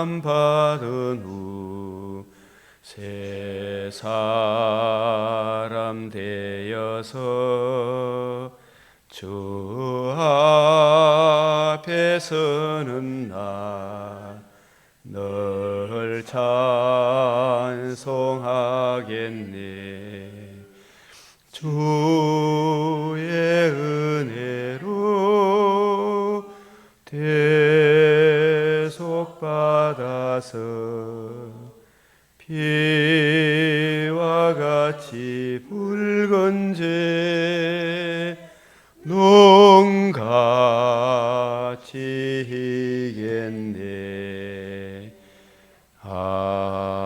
참 받은 후 새 사람 되어서 주 앞에 서는 나 널 찬송하겠네. 주의 은혜로 대속받아서 피와 같이 붉은 죄 농같이 희겠네. 아멘.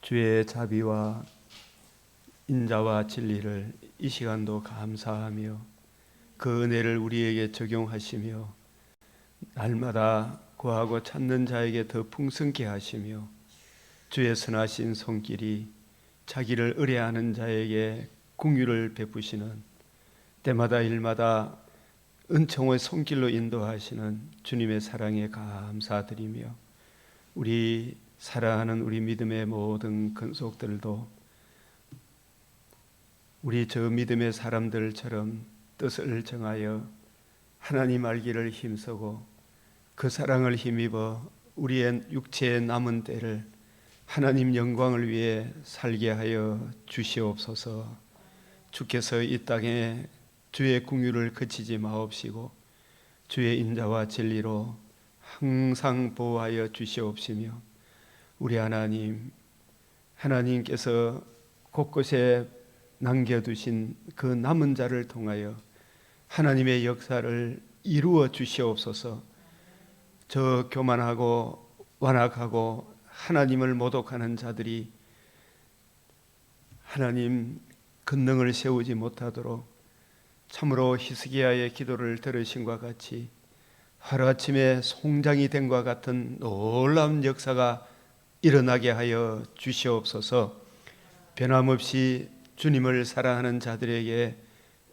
주의 자비와 인자와 진리를 이 시간도 감사하며 그 은혜를 우리에게 적용하시며 날마다 구하고 찾는 자에게 더 풍성케 하시며 주의 선하신 손길이 자기를 의뢰하는 자에게 긍휼을 베푸시는 때마다 일마다 은총의 손길로 인도하시는 주님의 사랑에 감사드리며 우리 사랑하는 우리 믿음의 모든 근속들도 우리 저 믿음의 사람들처럼 뜻을 정하여 하나님 알기를 힘쓰고 그 사랑을 힘입어 우리의 육체의 남은 때를 하나님 영광을 위해 살게 하여 주시옵소서. 주께서 이 땅에 주의 긍휼을 그치지 마옵시고 주의 인자와 진리로 항상 보호하여 주시옵시며 우리 하나님께서 곳곳에 남겨두신 그 남은 자를 통하여 하나님의 역사를 이루어 주시옵소서. 저 교만하고 완악하고 하나님을 모독하는 자들이 하나님 권능을 세우지 못하도록 참으로 히스기야의 기도를 들으신과 같이 하루아침에 송장이 된과 같은 놀라운 역사가 일어나게 하여 주시옵소서. 변함없이 주님을 사랑하는 자들에게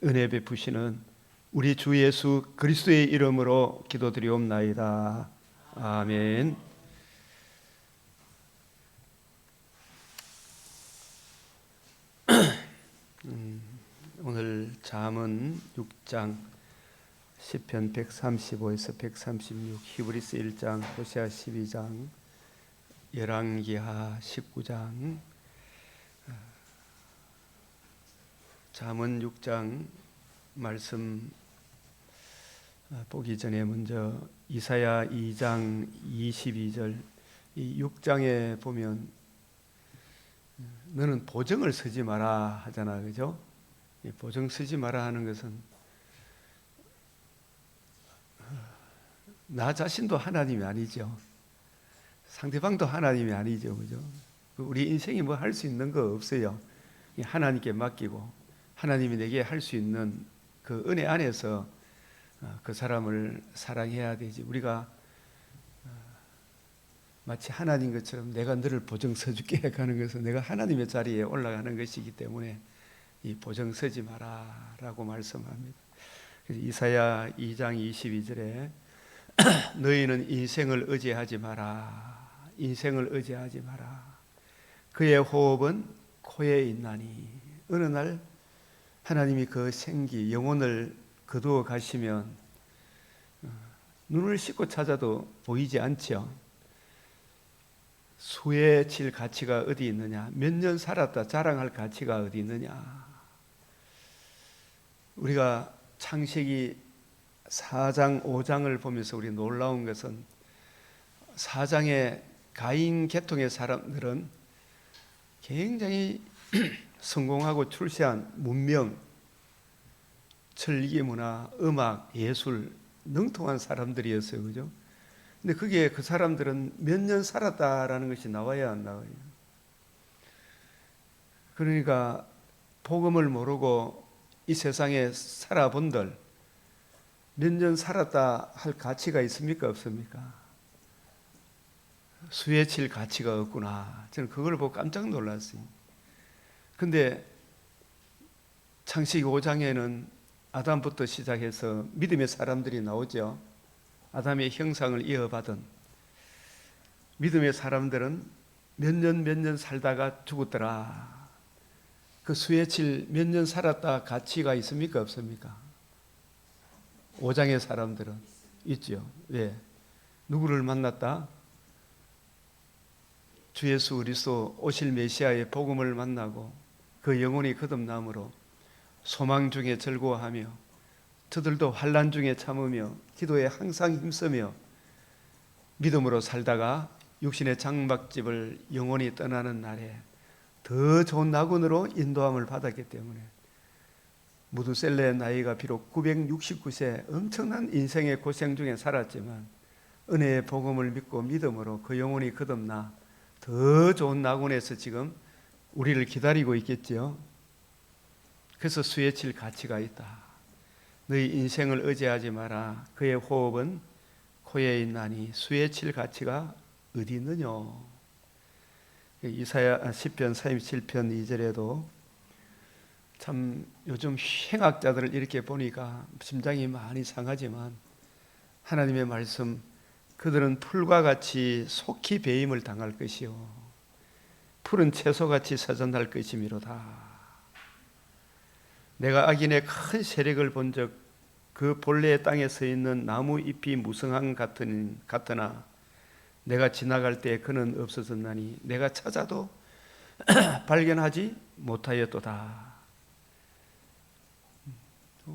은혜 베푸시는 우리 주 예수 그리스도의 이름으로 기도드리옵나이다. 아멘. 오늘 잠언 6장, 시편 135에서 136, 히브리서 1장, 호세아 12장, 열왕기하 19장, 잠언 6장 말씀 보기 전에 먼저 이사야 2장 22절, 이 6장에 보면 너는 보증을 서지 마라 하잖아, 그죠? 보증 서지 마라 하는 것은 나 자신도 하나님이 아니죠. 상대방도 하나님이 아니죠, 그죠? 우리 인생이 뭐 할 수 있는 거 없어요. 하나님께 맡기고 하나님이 내게 할 수 있는 그 은혜 안에서 그 사람을 사랑해야 되지. 우리가 마치 하나님 것처럼 내가 너를 보증 서줄게 하는 것은 내가 하나님의 자리에 올라가는 것이기 때문에 이 보증 서지 마라 라고 말씀합니다. 그래서 이사야 2장 22절에 너희는 인생을 의지하지 마라. 인생을 의지하지 마라. 그의 호흡은 코에 있나니. 어느 날 하나님이 그 생기, 영혼을 거두어 가시면 눈을 씻고 찾아도 보이지 않죠. 수에 칠 가치가 어디 있느냐? 몇 년 살았다 자랑할 가치가 어디 있느냐? 우리가 창세기 4장, 5장을 보면서 우리 놀라운 것은 4장의 가인 계통의 사람들은 굉장히 성공하고 출세한 문명, 철기 문화, 음악, 예술 능통한 사람들이었어요, 그죠? 근데 그게 그 사람들은 몇 년 살았다라는 것이 나와야 안 나와요. 그러니까 복음을 모르고 이 세상에 살아본들 몇 년 살았다 할 가치가 있습니까, 없습니까? 수에 칠 가치가 없구나. 저는 그걸 보고 깜짝 놀랐어요. 근데 창세기 5장에는 아담부터 시작해서 믿음의 사람들이 나오죠. 아담의 형상을 이어받은 믿음의 사람들은 몇 년 살다가 죽었더라. 그 수혜칠 몇 년 살았다 가치가 있습니까? 없습니까? 5장의 사람들은 있죠. 왜? 누구를 만났다? 주 예수 그리스도 오실 메시아의 복음을 만나고 그 영혼이 거듭남으로 소망 중에 즐거워하며 저들도 환난 중에 참으며 기도에 항상 힘쓰며 믿음으로 살다가 육신의 장막집을 영원히 떠나는 날에 더 좋은 낙원으로 인도함을 받았기 때문에 무두셀레의 나이가 비록 969세 엄청난 인생의 고생 중에 살았지만 은혜의 복음을 믿고 믿음으로 그 영혼이 거듭나 더 좋은 낙원에서 지금 우리를 기다리고 있겠지요. 그래서 수혜칠 가치가 있다. 너희 인생을 의지하지 마라. 그의 호흡은 코에 있나니 수혜칠 가치가 어디 있느냐. 이사야 시편 37편 2절에도 참 요즘 행악자들을 이렇게 보니까 심장이 많이 상하지만 하나님의 말씀, 그들은 풀과 같이 속히 배임을 당할 것이요 푸른 채소같이 서전할 것이미로다. 내가 악인의 큰 세력을 본즉 그 본래의 땅에 서 있는 나무 잎이 무성한 같으나 내가 지나갈 때 그는 없어졌나니 내가 찾아도 발견하지 못하였도다.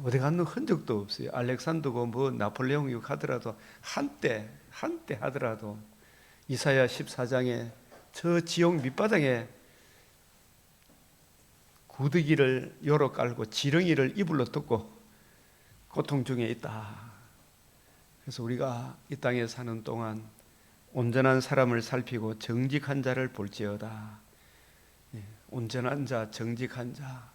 어디 갔는 흔적도 없어요. 알렉산더고 뭐 나폴레옹이고 하더라도 한때 하더라도 이사야 14장에 저 지옥 밑바닥에 구더기를 요로 깔고 지렁이를 이불로 덮고 고통 중에 있다. 그래서 우리가 이 땅에 사는 동안 온전한 사람을 살피고 정직한 자를 볼지어다. 온전한 자, 정직한 자,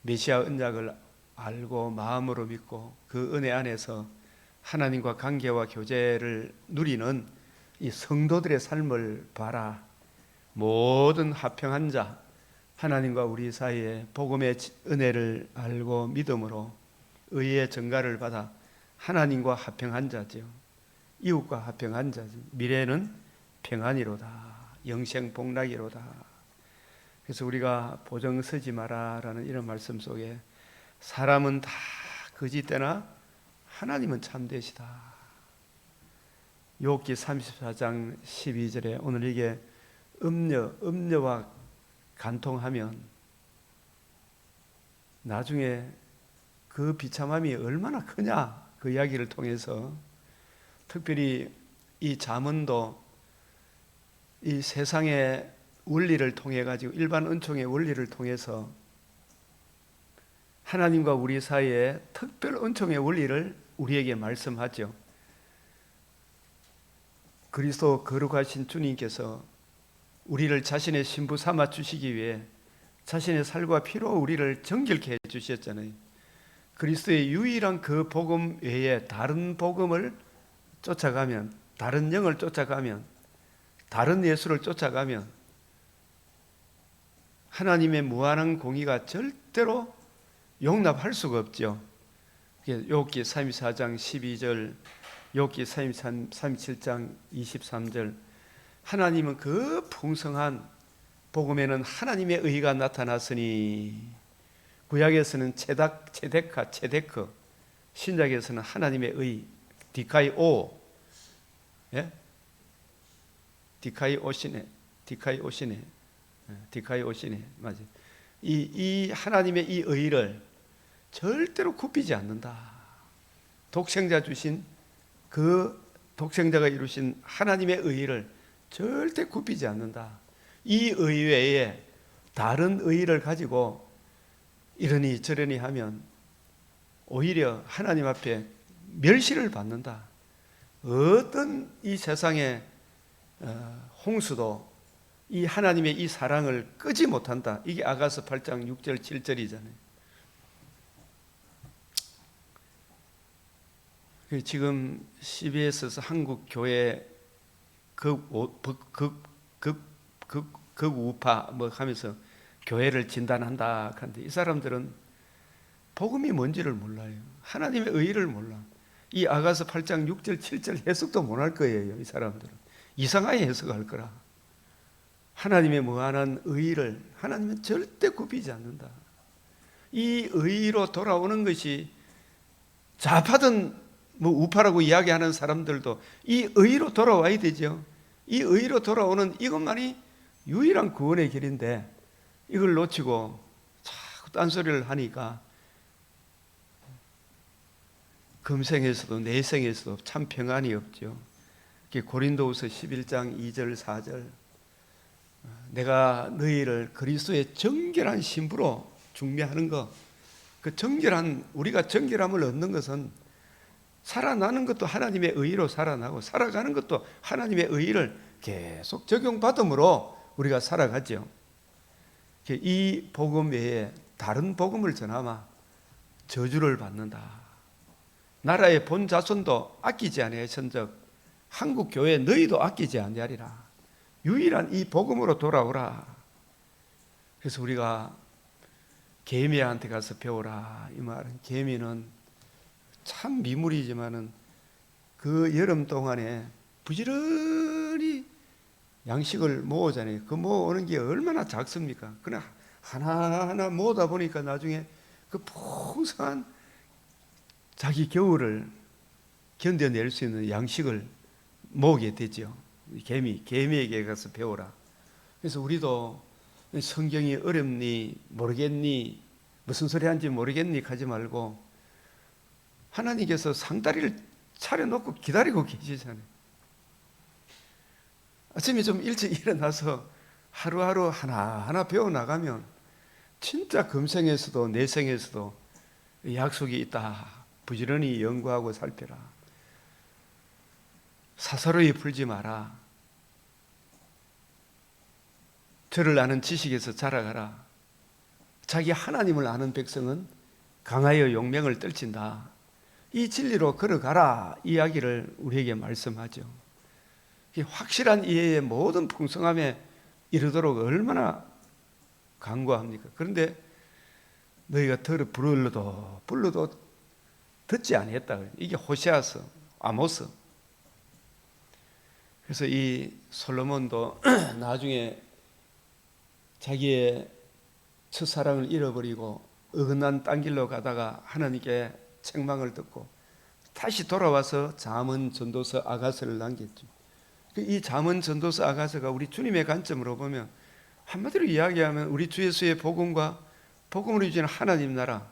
메시아 언약을 알고 마음으로 믿고 그 은혜 안에서 하나님과 관계와 교제를 누리는 이 성도들의 삶을 봐라. 모든 화평한 자, 하나님과 우리 사이에 복음의 은혜를 알고 믿음으로 의의 증가를 받아 하나님과 화평한 자죠. 이웃과 화평한 자죠. 미래는 평안이로다. 영생 복락이로다. 그래서 우리가 보정 서지 마라라는 이런 말씀 속에 사람은 다 거짓되나 하나님은 참되시다. 욥기 34장 12절에 오늘 이게 음녀와 간통하면 나중에 그 비참함이 얼마나 크냐, 그 이야기를 통해서 특별히 이 잠언도 이 세상의 원리를 통해 가지고 일반 은총의 원리를 통해서 하나님과 우리 사이에 특별 은총의 원리를 우리에게 말씀하죠. 그리스도 거룩하신 주님께서 우리를 자신의 신부 삼아 주시기 위해 자신의 살과 피로 우리를 정결케 해 주셨잖아요. 그리스도의 유일한 그 복음 외에 다른 복음을 쫓아가면, 다른 영을 쫓아가면, 다른 예수를 쫓아가면 하나님의 무한한 공의가 절대로 용납할 수가 없죠. 욥기 34장 12절, 욥기 37장 23절, 하나님은 그 풍성한 복음에는 하나님의 의가 나타났으니, 구약에서는 체데크, 신약에서는 하나님의 의, 디카이오, 예? 디카이오시네, 맞아. 이 하나님의 이 의를 절대로 굽히지 않는다. 독생자 주신 그 독생자가 이루신 하나님의 의를 절대 굽히지 않는다. 이 의 외에 다른 의를 가지고 이러니 저러니 하면 오히려 하나님 앞에 멸시를 받는다. 어떤 이 세상의 홍수도 이 하나님의 이 사랑을 끄지 못한다. 이게 아가서 8장 6절 7절이잖아요. 지금 CBS에서 한국 교회 극우파 뭐 하면서 교회를 진단한다 하는데, 이 사람들은 복음이 뭔지를 몰라요. 하나님의 의의를 몰라. 이 아가서 8장 6절 7절 해석도 못할 거예요. 이 사람들은 이상하게 해석할 거라. 하나님의 무한한 의의를 하나님은 절대 굽히지 않는다. 이 의의로 돌아오는 것이 좌파든 우파라고 이야기하는 사람들도 이 의의로 돌아와야 되죠. 이 의의로 돌아오는 이것만이 유일한 구원의 길인데 이걸 놓치고 자꾸 딴소리를 하니까 금생에서도 내생에서도 참 평안이 없죠. 고린도후서 11장 2절 4절 내가 너희를 그리스도의 정결한 신부로 중매하는 것, 그 정결한 우리가 정결함을 얻는 것은 살아나는 것도 하나님의 의의로 살아나고 살아가는 것도 하나님의 의의를 계속 적용받음으로 우리가 살아가죠. 이 복음 외에 다른 복음을 전하면 저주를 받는다. 나라의 본 자손도 아끼지 아니하신즉 한국 교회 너희도 아끼지 아니하리라. 유일한 이 복음으로 돌아오라. 그래서 우리가 개미한테 가서 배우라. 이 말은 개미는 참 미물이지만은 그 여름 동안에 부지런히 양식을 모으잖아요. 그 모으는 게 얼마나 작습니까? 그냥 하나하나 모으다 보니까 나중에 그 풍성한 자기 겨울을 견뎌낼 수 있는 양식을 모으게 되죠. 개미에게 가서 배우라. 그래서 우리도 성경이 어렵니 모르겠니 무슨 소리 하는지 모르겠니 하지 말고 하나님께서 상다리를 차려놓고 기다리고 계시잖아요. 아침에 좀 일찍 일어나서 하루하루 하나하나 배워나가면 진짜 금생에서도 내생에서도 약속이 있다. 부지런히 연구하고 살펴라. 사사로이 풀지 마라. 저를 아는 지식에서 자라가라. 자기 하나님을 아는 백성은 강하여 용맹을 떨친다. 이 진리로 걸어가라 이야기를 우리에게 말씀하죠. 확실한 이해의 모든 풍성함에 이르도록 얼마나 간구합니까? 그런데 너희가 불러도 듣지 아니했다. 이게 호세아서, 아모스. 그래서 이 솔로몬도 나중에 자기의 첫사랑을 잃어버리고 어긋난 딴 길로 가다가 하나님께 책망을 듣고 다시 돌아와서 잠언 전도서 아가서를 남겼죠. 이 잠언 전도서 아가서가 우리 주님의 관점으로 보면 한마디로 이야기하면 우리 주 예수의 복음과 복음으로 이루어지는 하나님 나라,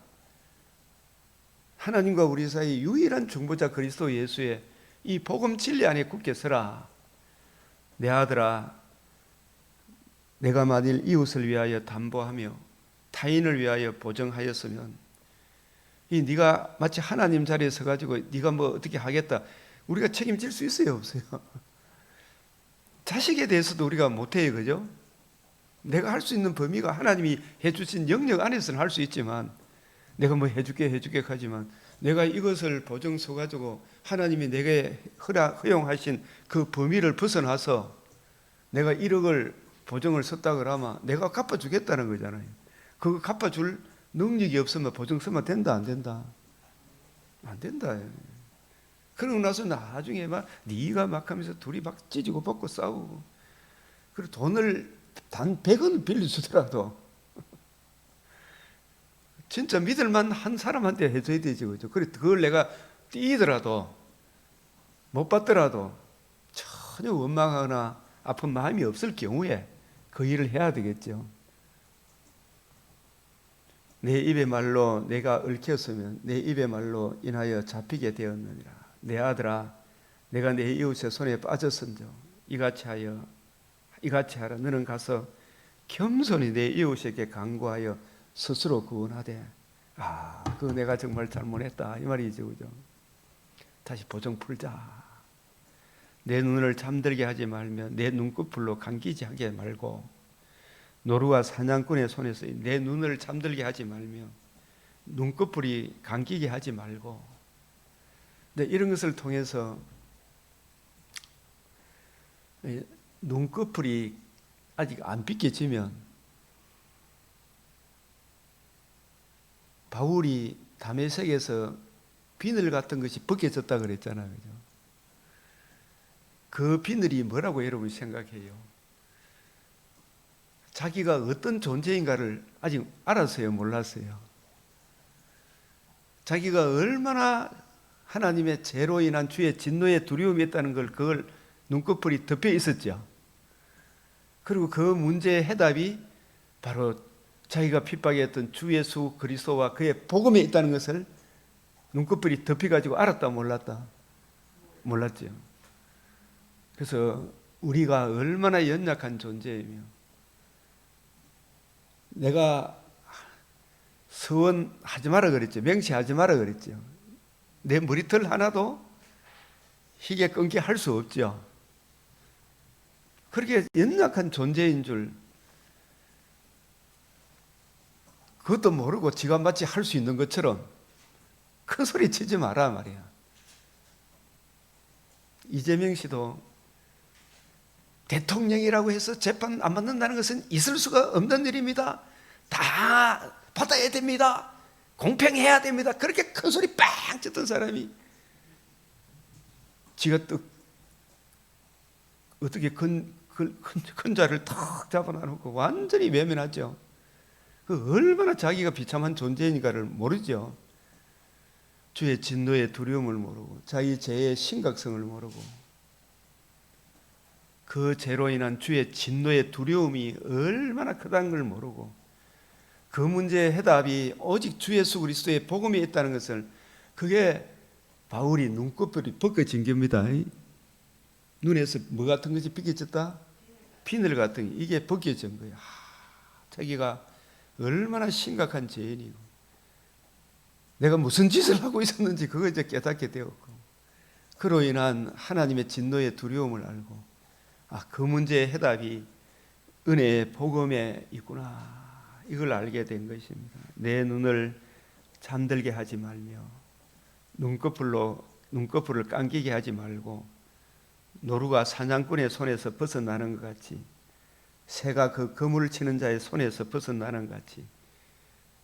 하나님과 우리 사이 유일한 중보자 그리스도 예수의 이 복음 진리 안에 굳게 서라. 내 아들아, 내가 만일 이웃을 위하여 담보하며 타인을 위하여 보증하였으면 이 네가 마치 하나님 자리에 서가지고 네가 뭐 어떻게 하겠다 우리가 책임질 수 있어요 없어요? 자식에 대해서도 우리가 못해요, 그죠? 내가 할 수 있는 범위가 하나님이 해주신 영역 안에서는 할 수 있지만 내가 뭐 해줄게 하지만 내가 이것을 보증 서가지고 하나님이 내게 허용하신 그 범위를 벗어나서 내가 1억을 보증을 섰다 그러면 내가 갚아주겠다는 거잖아요. 그거 갚아줄 능력이 없으면 보증 서면 된다 안 된다? 안 된다. 그러고 나서 나중에 네가 막 하면서 둘이 막 찢고 벗고 싸우고 그리고 돈을 단 100원 빌려주더라도 진짜 믿을만 한 사람한테 해줘야 되지, 그죠? 그걸 내가 띄더라도 못 받더라도 전혀 원망하거나 아픈 마음이 없을 경우에 그 일을 해야 되겠죠. 내 입의 말로 내가 얽혔으면 내 입의 말로 인하여 잡히게 되었느니라. 내 아들아, 내가 내 이웃의 손에 빠졌은즉 이같이 하라. 너는 가서 겸손히 내 이웃에게 간구하여 스스로 구원하되 그거 내가 정말 잘못했다 이 말이죠, 그죠? 다시 보증 풀자. 내 눈을 잠들게 하지 말며 내 눈꺼풀로 감기지 하게 말고 노루와 사냥꾼의 손에서 내 눈을 잠들게 하지 말며 눈꺼풀이 감기게 하지 말고. 근데 이런 것을 통해서 눈꺼풀이 아직 안 빗겨지면 바울이 다메섹에서 비늘 같은 것이 벗겨졌다 그랬잖아요. 그죠? 그 비늘이 뭐라고 여러분 생각해요? 자기가 어떤 존재인가를 아직 알았어요? 몰랐어요? 자기가 얼마나 하나님의 죄로 인한 주의 진노에 두려움이 있다는 걸 그걸 눈꺼풀이 덮여 있었죠. 그리고 그 문제의 해답이 바로 자기가 핍박했던 주 예수 그리스도와 그의 복음에 있다는 것을 눈꺼풀이 덮여가지고 알았다 몰랐다? 몰랐죠. 그래서 우리가 얼마나 연약한 존재이며 내가 서원하지 마라 그랬죠. 명시하지 마라 그랬죠. 내 머리털 하나도 희게 끊게 할 수 없죠. 그렇게 연약한 존재인 줄 그것도 모르고 지가 마치 할 수 있는 것처럼 큰 소리 치지 마라 말이야. 이재명 씨도 대통령이라고 해서 재판 안 받는다는 것은 있을 수가 없는 일입니다. 다 받아야 됩니다. 공평해야 됩니다. 그렇게 큰 소리 빵 쳤던 사람이 지가 또 어떻게 큰 자를 탁 잡아놔놓고 완전히 외면하죠. 그 얼마나 자기가 비참한 존재인가를 모르죠. 주의 진노의 두려움을 모르고 자기 죄의 심각성을 모르고 그 죄로 인한 주의 진노의 두려움이 얼마나 크다는 걸 모르고 그 문제의 해답이 오직 주 예수 그리스도의 복음에 있다는 것을 그게 바울이 눈꺼풀이 벗겨진 겁니다. 눈에서 뭐 같은 것이 벗겨졌다? 비늘 같은 게 이게 벗겨진 거예요. 자기가 얼마나 심각한 죄인이고 내가 무슨 짓을 하고 있었는지 그거 이제 깨닫게 되었고 그로 인한 하나님의 진노의 두려움을 알고 그 문제의 해답이 은혜의 복음에 있구나 이걸 알게 된 것입니다. 내 눈을 잠들게 하지 말며 눈꺼풀을 감기게 하지 말고 노루가 사냥꾼의 손에서 벗어나는 것 같이 새가 그 그물을 치는 자의 손에서 벗어나는 것 같이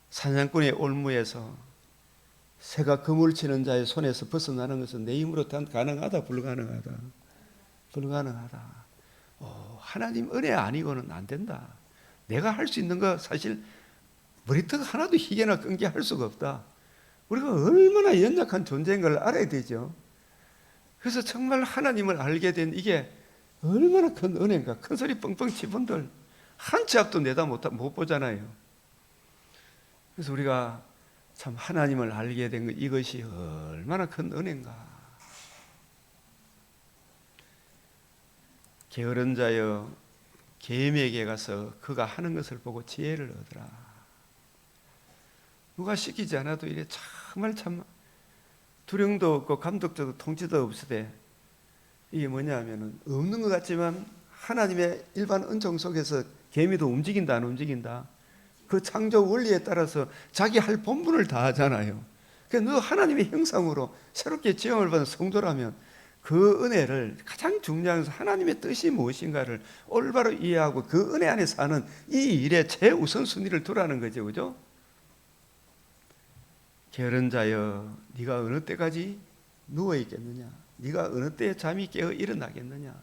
사냥꾼의 올무에서 새가 그물을 치는 자의 손에서 벗어나는 것은 내 힘으로 가능하다 불가능하다? 불가능하다. 하나님 은혜 아니고는 안 된다. 내가 할 수 있는 거 사실 머리털 하나도 희게나 끈게 할 수가 없다. 우리가 얼마나 연약한 존재인 걸 알아야 되죠. 그래서 정말 하나님을 알게 된 이게 얼마나 큰 은혜인가. 큰 소리 뻥뻥 치분들 한 치 앞도 내다 못 보잖아요. 그래서 우리가 참 하나님을 알게 된 이것이 얼마나 큰 은혜인가. 게으른 자여 계임에게 가서 그가 하는 것을 보고 지혜를 얻으라. 누가 시키지 않아도 이래 정말 참 두령도 없고 감독도 통치도 없으되 이게 뭐냐 하면은 없는 것 같지만 하나님의 일반 은총 속에서 개미도 움직인다 안 움직인다 그 창조 원리에 따라서 자기 할 본분을 다 하잖아요. 그러니까 너 하나님의 형상으로 새롭게 지음을 받은 성도라면 그 은혜를 가장 중요한 것은 하나님의 뜻이 무엇인가를 올바로 이해하고 그 은혜 안에 사는 이 일에 최우선순위를 두라는 거죠. 그죠? 게으른 자여 네가 어느 때까지 누워 있겠느냐? 네가 어느 때에 잠이 깨어 일어나겠느냐?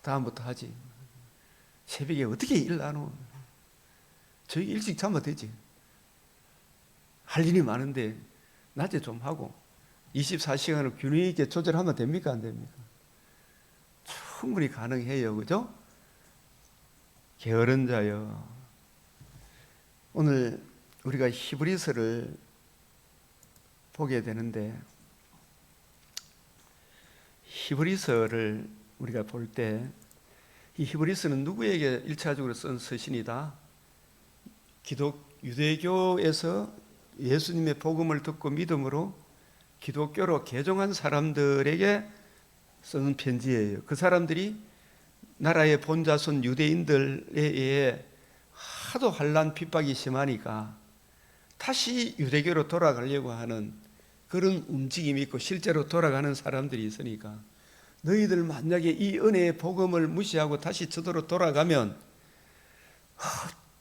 다음부터 하지. 새벽에 어떻게 일나노? 저희 일찍 자면 되지. 할 일이 많은데 낮에 좀 하고 24시간을 균형 있게 조절하면 됩니까? 안 됩니까? 충분히 가능해요. 그죠? 게으른 자여. 오늘 우리가 히브리서를 보게 되는데 히브리서를 우리가 볼 때 이 히브리서는 누구에게 1차적으로 쓴 서신이다? 유대교에서 예수님의 복음을 듣고 믿음으로 기독교로 개종한 사람들에게 쓰는 편지예요. 그 사람들이 나라의 본자손 유대인들에 의해 하도 환난 핍박이 심하니까 다시 유대교로 돌아가려고 하는 그런 움직임이 있고 실제로 돌아가는 사람들이 있으니까 너희들 만약에 이 은혜의 복음을 무시하고 다시 저도로 돌아가면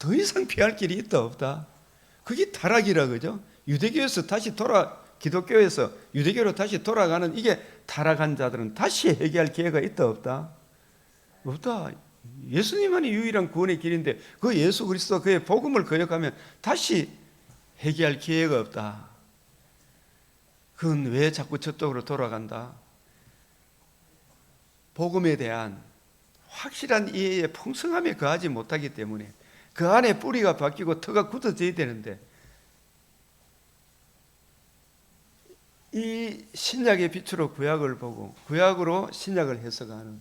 더 이상 피할 길이 있다 없다? 그게 타락이라 그죠? 유대교에서 다시 기독교에서 유대교로 다시 돌아가는 이게 타락한 자들은 다시 회개할 기회가 있다 없다? 없다. 예수님만이 유일한 구원의 길인데 그 예수 그리스도 그의 복음을 거역하면 다시 회개할 기회가 없다. 그건 왜 자꾸 저쪽으로 돌아간다? 복음에 대한 확실한 이해에 풍성함에 거하지 못하기 때문에 그 안에 뿌리가 바뀌고 터가 굳어져야 되는데 이 신약의 빛으로 구약을 보고 구약으로 신약을 해석하는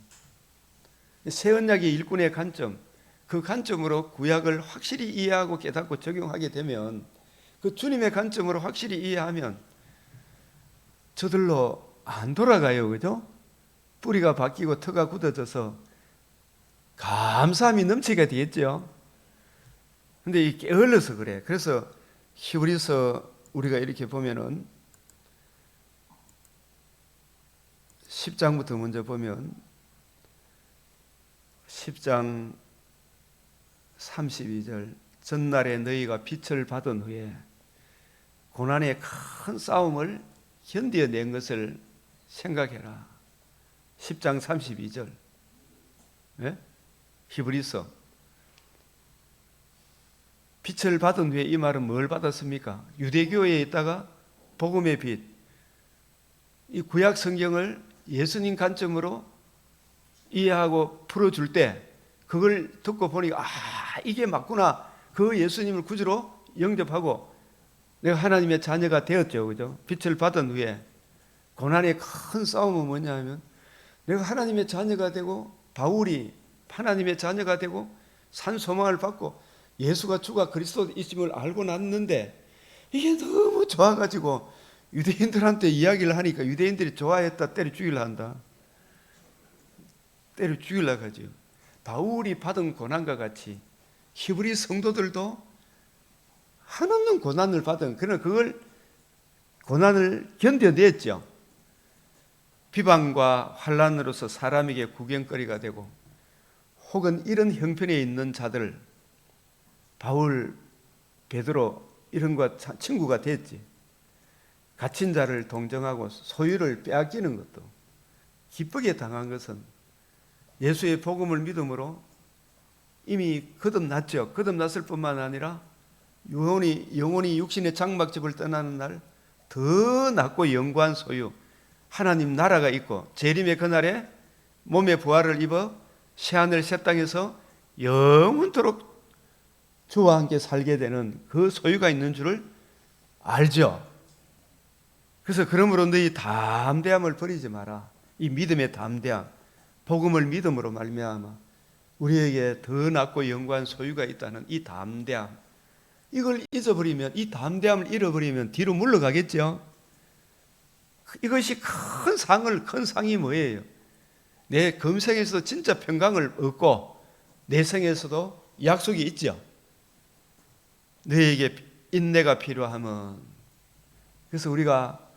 새 언약의 일꾼의 관점, 그 관점으로 구약을 확실히 이해하고 깨닫고 적용하게 되면 그 주님의 관점으로 확실히 이해하면 저들로 안 돌아가요. 그죠? 뿌리가 바뀌고 터가 굳어져서 감사함이 넘치게 되겠죠. 근데 이 게을러서 그래. 그래서 히브리서 우리가 이렇게 보면은 10장부터 먼저 보면 10장 32절 전날에 너희가 빛을 받은 후에 고난의 큰 싸움을 견뎌낸 것을 생각해라. 10장 32절 네? 히브리서 빛을 받은 후에 이 말은 뭘 받았습니까? 유대교에 있다가 복음의 빛, 이 구약 성경을 예수님 관점으로 이해하고 풀어줄 때 그걸 듣고 보니까 이게 맞구나. 그 예수님을 구주로 영접하고 내가 하나님의 자녀가 되었죠. 그죠? 빛을 받은 후에 고난의 큰 싸움은 뭐냐 하면 내가 하나님의 자녀가 되고 바울이 하나님의 자녀가 되고 산 소망을 받고 예수가 주가 그리스도이심을 알고 났는데 이게 너무 좋아가지고 유대인들한테 이야기를 하니까 유대인들이 좋아했다 때려 죽이려 한다. 때려 죽이려 하죠. 바울이 받은 고난과 같이 히브리 성도들도 한없는 고난을 받은 그러나 그걸 고난을 견뎌냈죠. 비방과 환난으로서 사람에게 구경거리가 되고 혹은 이런 형편에 있는 자들 바울, 베드로 이런 것 친구가 됐지. 갇힌 자를 동정하고 소유를 빼앗기는 것도 기쁘게 당한 것은 예수의 복음을 믿음으로 이미 거듭났죠. 거듭났을 뿐만 아니라 영혼이 육신의 장막집을 떠나는 날 더 낫고 영구한 소유 하나님 나라가 있고 재림의 그날에 몸의 부활을 입어 새하늘 새 땅에서 영원토록 주와 함께 살게 되는 그 소유가 있는 줄을 알죠. 그래서 그러므로 너희 담대함을 버리지 마라. 이 믿음의 담대함, 복음을 믿음으로 말미암아 우리에게 더 낫고 영구한 소유가 있다는 이 담대함, 이걸 잊어버리면, 이 담대함을 잃어버리면 뒤로 물러가겠죠. 이것이 큰 상이 뭐예요? 내 금생에서도 진짜 평강을 얻고 내 생에서도 약속이 있죠. 너에게 인내가 필요하면. 그래서 우리가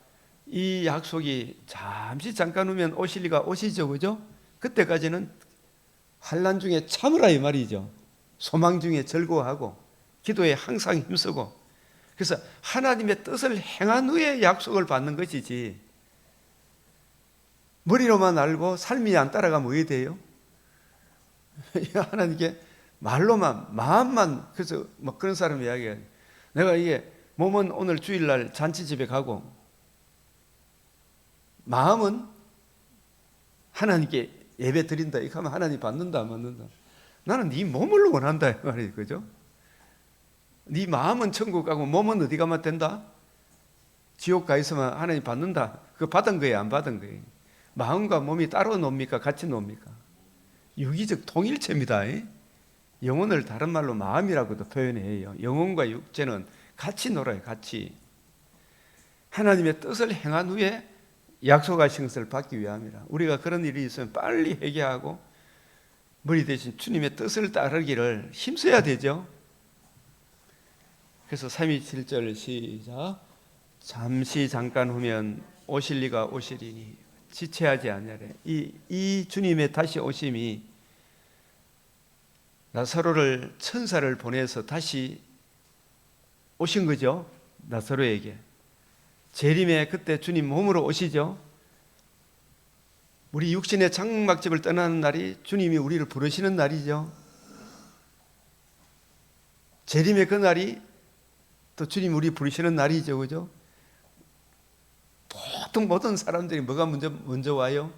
이 약속이 잠깐 후면 오실 리가 오시죠. 그죠? 그때까지는 환난 중에 참으라 이 말이죠. 소망 중에 즐거워하고 기도에 항상 힘쓰고. 그래서 하나님의 뜻을 행한 후에 약속을 받는 것이지 머리로만 알고 삶이 안 따라가면 왜 돼요? 하나님께 말로만 마음만. 그래서 뭐 그런 사람 이야기해요. 내가 이게 몸은 오늘 주일날 잔치집에 가고 마음은 하나님께 예배 드린다. 이렇게 하면 하나님 받는다 안 받는다? 나는 네 몸을 원한다 이 말이에요. 그죠? 네 마음은 천국 가고 몸은 어디 가면 된다? 지옥 가 있으면 하나님 받는다. 그거 받은 거예요 안 받은 거예요? 마음과 몸이 따로 놉니까? 같이 놉니까? 유기적 통일체입니다. 영혼을 다른 말로 마음이라고도 표현해요. 영혼과 육체는 같이 놀아요. 같이. 하나님의 뜻을 행한 후에 약속하신 것을 받기 위함이라. 우리가 그런 일이 있으면 빨리 회개하고 머리 대신 주님의 뜻을 따르기를 힘써야 되죠. 그래서 327절 시작. 잠시 잠깐 후면 오실 리가 오시리니 지체하지 않으래. 이 주님의 다시 오심이 나사로를 천사를 보내서 다시 오신 거죠. 나사로에게. 재림에 그때 주님 몸으로 오시죠. 우리 육신의 장막집을 떠나는 날이 주님이 우리를 부르시는 날이죠. 재림의 그 날이 또 주님 우리 부르시는 날이죠. 그죠? 보통 모든 사람들이 뭐가 먼저 와요?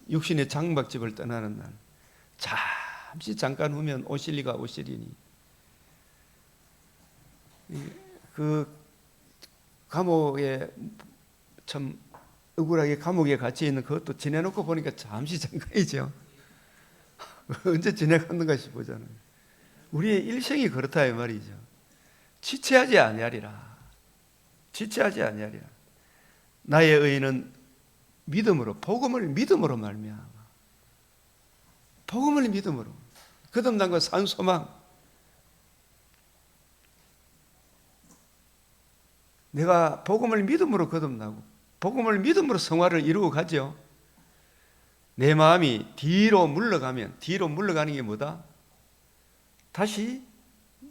육신의 장막집을 떠나는 날. 잠시 잠깐 후면 오실리가 오시리니. 그 감옥에 참 억울하게 감옥에 갇혀 있는 그것도 지내놓고 보니까 잠시 잠깐이죠. 언제 지내갔는가 싶어잖아요. 우리의 일생이 그렇다 이 말이죠. 지체하지 아니하리라. 지체하지 아니하리라. 나의 의인은 믿음으로, 복음을 믿음으로 말미암아. 복음을 믿음으로. 거듭난과 산 소망. 내가 복음을 믿음으로 거듭나고 복음을 믿음으로 성화를 이루고 가죠. 내 마음이 뒤로 물러가면, 뒤로 물러가는 게 뭐다? 다시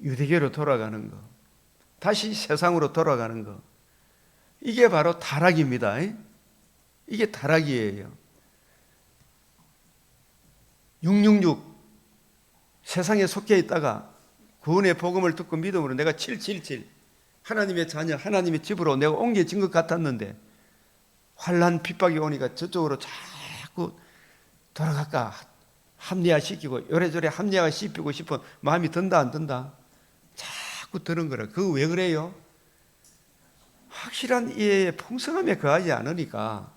유대교로 돌아가는 거, 다시 세상으로 돌아가는 거. 이게 바로 타락입니다. 이게 타락이에요. 666 세상에 속해 있다가 구원의 복음을 듣고 믿음으로 내가 777 하나님의 자녀, 하나님의 집으로 내가 옮겨진 것 같았는데 환난 핍박이 오니까 저쪽으로 자꾸 돌아갈까 합리화시키고 요래저래 합리화가 씹히고 싶어 마음이 든다 안 든다? 자꾸 드는 거라. 그거 왜 그래요? 확실한 이해의 풍성함에 거하지 않으니까,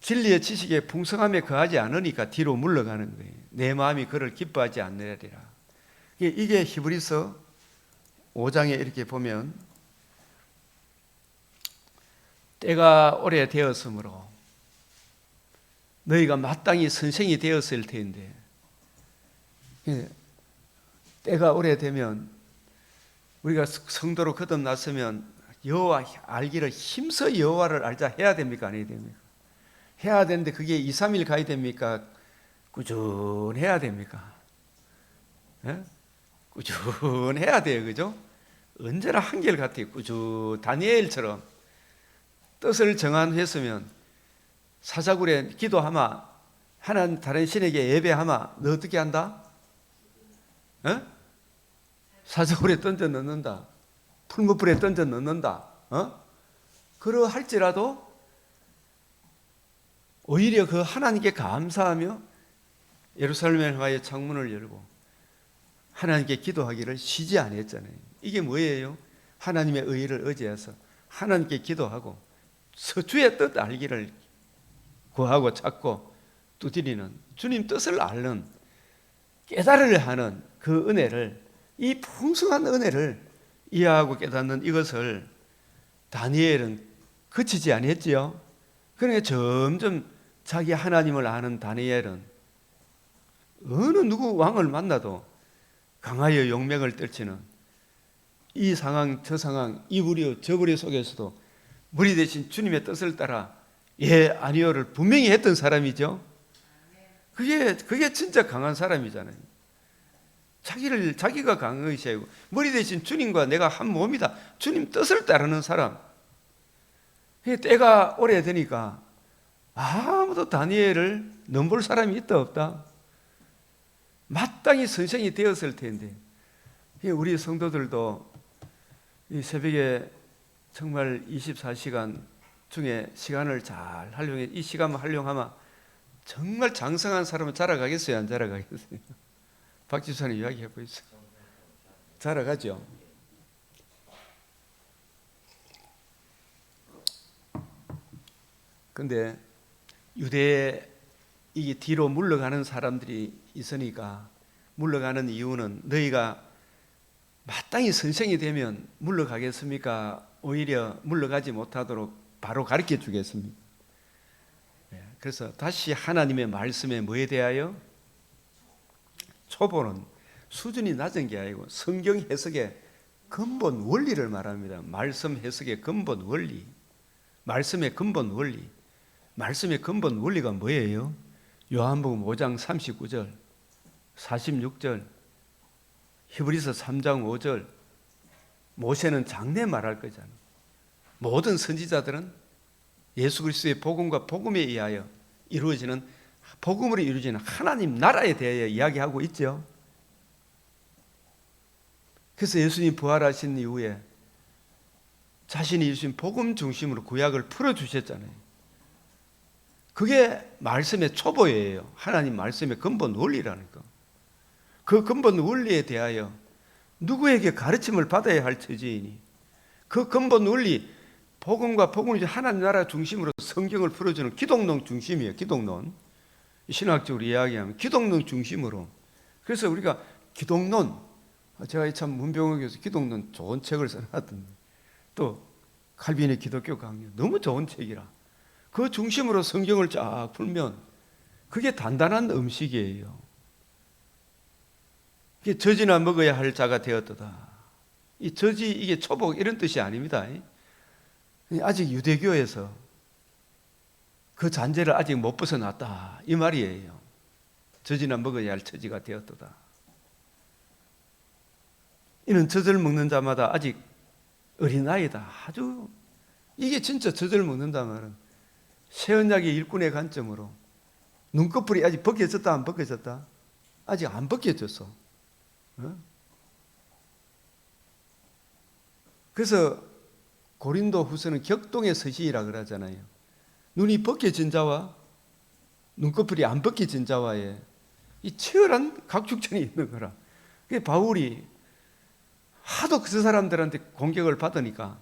진리의 지식에 풍성함에 거하지 않으니까 뒤로 물러가는 거예요. 내 마음이 그를 기뻐하지 않느니라. 이게 히브리서 5장에 이렇게 보면 때가 오래 되었으므로 너희가 마땅히 선생이 되었을 텐데, 때가 오래되면 우리가 성도로 거듭났으면 여호와 알기를 힘써 여호와를 알자 해야 됩니까? 안 해야 됩니까? 해야 되는데 그게 2, 3일 가야 됩니까? 꾸준해야 됩니까? 예? 꾸준해야 돼요. 그죠? 언제나 한결같아요. 다니엘처럼 뜻을 정한했으면 사자굴에 기도하마, 하나님 다른 신에게 예배하마, 너 어떻게 한다? 어? 사자굴에 던져 넣는다. 풀무불에 던져 넣는다. 그러할지라도 오히려 그 하나님께 감사하며 예루살렘을 향하여 창문을 열고 하나님께 기도하기를 쉬지 않았잖아요. 이게 뭐예요? 하나님의 의를 의지해서 하나님께 기도하고 주의 뜻 알기를 구하고 찾고 두드리는, 주님 뜻을 아는, 깨달으려 하는 그 은혜를, 이 풍성한 은혜를 이해하고 깨닫는 이것을 다니엘은 그치지 아니했지요. 그러니까 점점 자기 하나님을 아는 다니엘은 어느 누구 왕을 만나도 강하여 용맹을 떨치는, 이 상황 저 상황 이 부류 저 부류 속에서도 머리 대신 주님의 뜻을 따라 예 아니요를 분명히 했던 사람이죠. 그게 진짜 강한 사람이잖아요. 자기가 강한 것이 아니고 머리 대신 주님과 내가 한 몸이다, 주님 뜻을 따르는 사람. 때가 오래되니까 아무도 다니엘을 넘볼 사람이 있다 없다? 마땅히 선생이 되었을 텐데, 우리 성도들도 이 새벽에 정말 24시간 중에 시간을 잘 활용해, 이 시간만 활용하면 정말 장성한 사람은 자라가겠어요, 안 자라가겠어요? 박지수님 이야기해 보세요. 자라가죠. 근데 유대에 이게 뒤로 물러가는 사람들이 있으니까, 물러가는 이유는 너희가 마땅히 선생이 되면 물러가겠습니까? 오히려 물러가지 못하도록 바로 가르쳐 주겠습니다. 그래서 다시 하나님의 말씀에 뭐에 대하여? 초보는 수준이 낮은 게 아니고 성경 해석의 근본 원리를 말합니다. 말씀 해석의 근본 원리, 말씀의 근본 원리. 말씀의 근본 원리가 뭐예요? 요한복음 5장 39절 46절, 히브리서 3장 5절, 모세는 장래 말할 거잖아. 모든 선지자들은 예수 그리스도의 복음과 복음에 의하여 이루어지는, 복음으로 이루어지는 하나님 나라에 대하여 이야기하고 있죠. 그래서 예수님 부활하신 이후에 자신이 이루신 복음 중심으로 구약을 풀어주셨잖아요. 그게 말씀의 초보예요. 하나님 말씀의 근본 원리라는 거. 그 근본 원리에 대하여 누구에게 가르침을 받아야 할 처지이니 그 근본 원리, 복음과 복음이 하나님 나라 중심으로 성경을 풀어주는 기독론 중심이에요. 기독론. 신학적으로 이야기하면 기독론 중심으로. 그래서 우리가 기독론, 제가 참 문병호 교수 기독론 좋은 책을 써놨던데, 또 칼빈의 기독교 강요 너무 좋은 책이라 그 중심으로 성경을 쫙 풀면 그게 단단한 음식이에요. 이게 젖이나 먹어야 할 자가 되었도다. 이 젖이 이게 초복 이런 뜻이 아닙니다. 아직 유대교에서 그 잔재를 아직 못 벗어났다 이 말이에요. 젖이나 먹어야 할 처지가 되었도다. 이는 젖을 먹는 자마다 아직 어린아이다. 아주 이게 진짜 젖을 먹는다 말은 새 언약의 일꾼의 관점으로 눈꺼풀이 아직 벗겨졌다 안 벗겨졌다? 아직 안 벗겨졌어. 그래서 고린도 후서는 격동의 서신이라 그러잖아요. 눈이 벗겨진 자와 눈꺼풀이 안 벗겨진 자와의 이 치열한 각축전이 있는 거라. 그게 바울이 하도 그 사람들한테 공격을 받으니까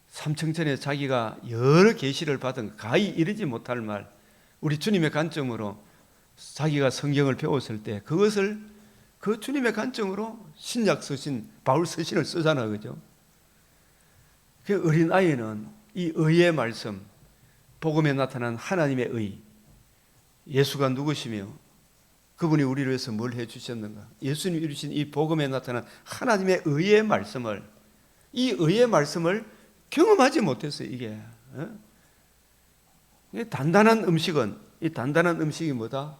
삼청천에 자기가 여러 계시를 받은 가히 이르지 못할 말, 우리 주님의 관점으로 자기가 성경을 배웠을 때 그것을 그 주님의 관점으로 신약 서신, 바울 서신을 쓰잖아, 그죠? 그 어린 아이는 이 의의 말씀, 복음에 나타난 하나님의 의, 예수가 누구시며 그분이 우리를 위해서 뭘 해주셨는가? 예수님이 이루신 이 복음에 나타난 하나님의 의의 말씀을, 이 의의 말씀을 경험하지 못했어요. 이게 단단한 음식은, 이 단단한 음식이 뭐다?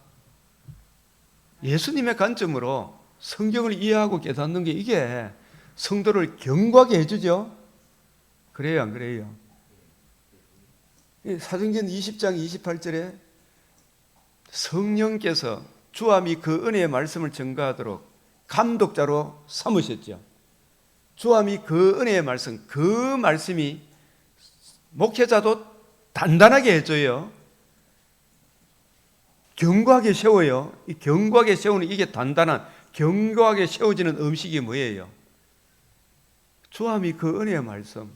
예수님의 관점으로 성경을 이해하고 깨닫는 게 이게 성도를 견고하게 해주죠. 그래요, 안 그래요? 사도행전 20장 28절에 성령께서 주와 및 그 은혜의 말씀을 전가하도록 감독자로 삼으셨죠. 주와 및 그 은혜의 말씀, 그 말씀이 목회자도 단단하게 해줘요. 견고하게 세워요. 이 견고하게 세우는 이게 단단한, 견고하게 세워지는 음식이 뭐예요? 주와 및 그 은혜의 말씀.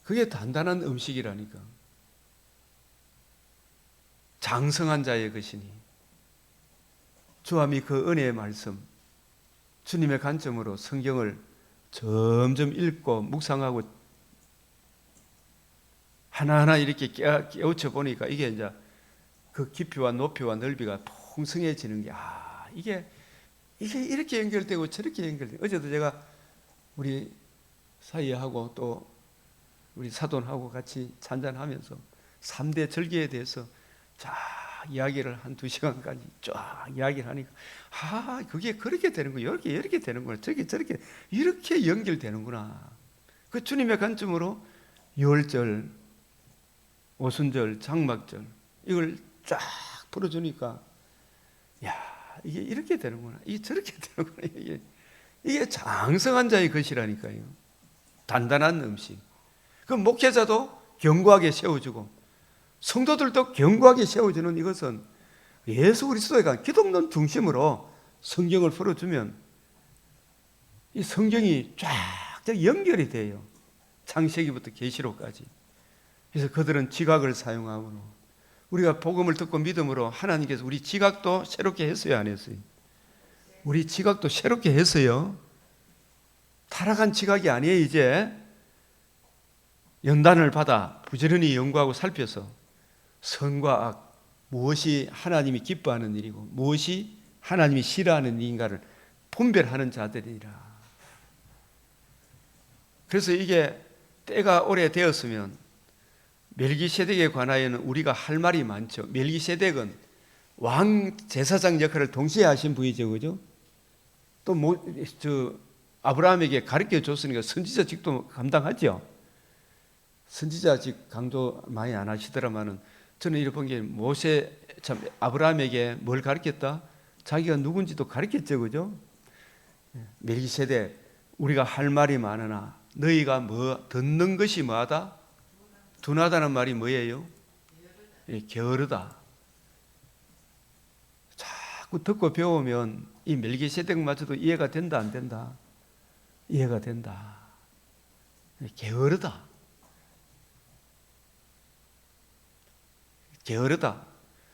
그게 단단한 음식이라니까. 장성한 자의 것이니 주와 및 그 은혜의 말씀, 주님의 관점으로 성경을 점점 읽고 묵상하고 하나하나 이렇게 깨우쳐 보니까 이게 이제 그 깊이와 높이와 넓이가 풍성해지는 게, 이게 이렇게 연결되고 저렇게 연결되고. 어제도 제가 우리 사이하고 또 우리 사돈하고 같이 잔잔하면서 3대 절기에 대해서 쫙 이야기를 한 2시간까지 쫙 이야기를 하니까, 그게 그렇게 되는구나, 이렇게 되는구나, 저렇게 이렇게 연결되는구나. 그 주님의 관점으로 유월절, 오순절, 장막절 이걸 쫙 풀어주니까, 이게 이렇게 되는구나, 이게 저렇게 되는구나. 이게 장성한 자의 것이라니까요. 단단한 음식. 그 목회자도 견고하게 세워주고 성도들도 견고하게 세워주는 이것은 예수 그리스도에 관한 기독론 중심으로 성경을 풀어주면 이 성경이 쫙 연결이 돼요. 창세기부터 계시록까지. 그래서 그들은 지각을 사용하므로, 우리가 복음을 듣고 믿음으로 하나님께서 우리 지각도 새롭게 했어요, 안 했어요? 우리 지각도 새롭게 했어요. 타락한 지각이 아니에요. 이제 연단을 받아 부지런히 연구하고 살펴서 선과 악, 무엇이 하나님이 기뻐하는 일이고 무엇이 하나님이 싫어하는 일인가를 분별하는 자들이라. 그래서 이게 때가 오래되었으면 멜기세덱에 관하여는 우리가 할 말이 많죠. 멜기세덱은 왕 제사장 역할을 동시에 하신 분이죠, 그죠? 또 아브라함에게 가르쳐 줬으니까 선지자직도 감당하죠. 선지자직 강조 많이 안 하시더라마는 저는 이렇게 본 게 모세 참 아브라함에게 뭘 가르쳤다? 자기가 누군지도 가르쳤죠, 그죠? 멜기세덱 우리가 할 말이 많으나 너희가 뭐 듣는 것이 뭐하다? 둔하다는 말이 뭐예요? 게으르다. 자꾸 듣고 배우면 이 멜기세덱마저도 이해가 된다 안 된다? 이해가 된다. 게으르다. 게으르다.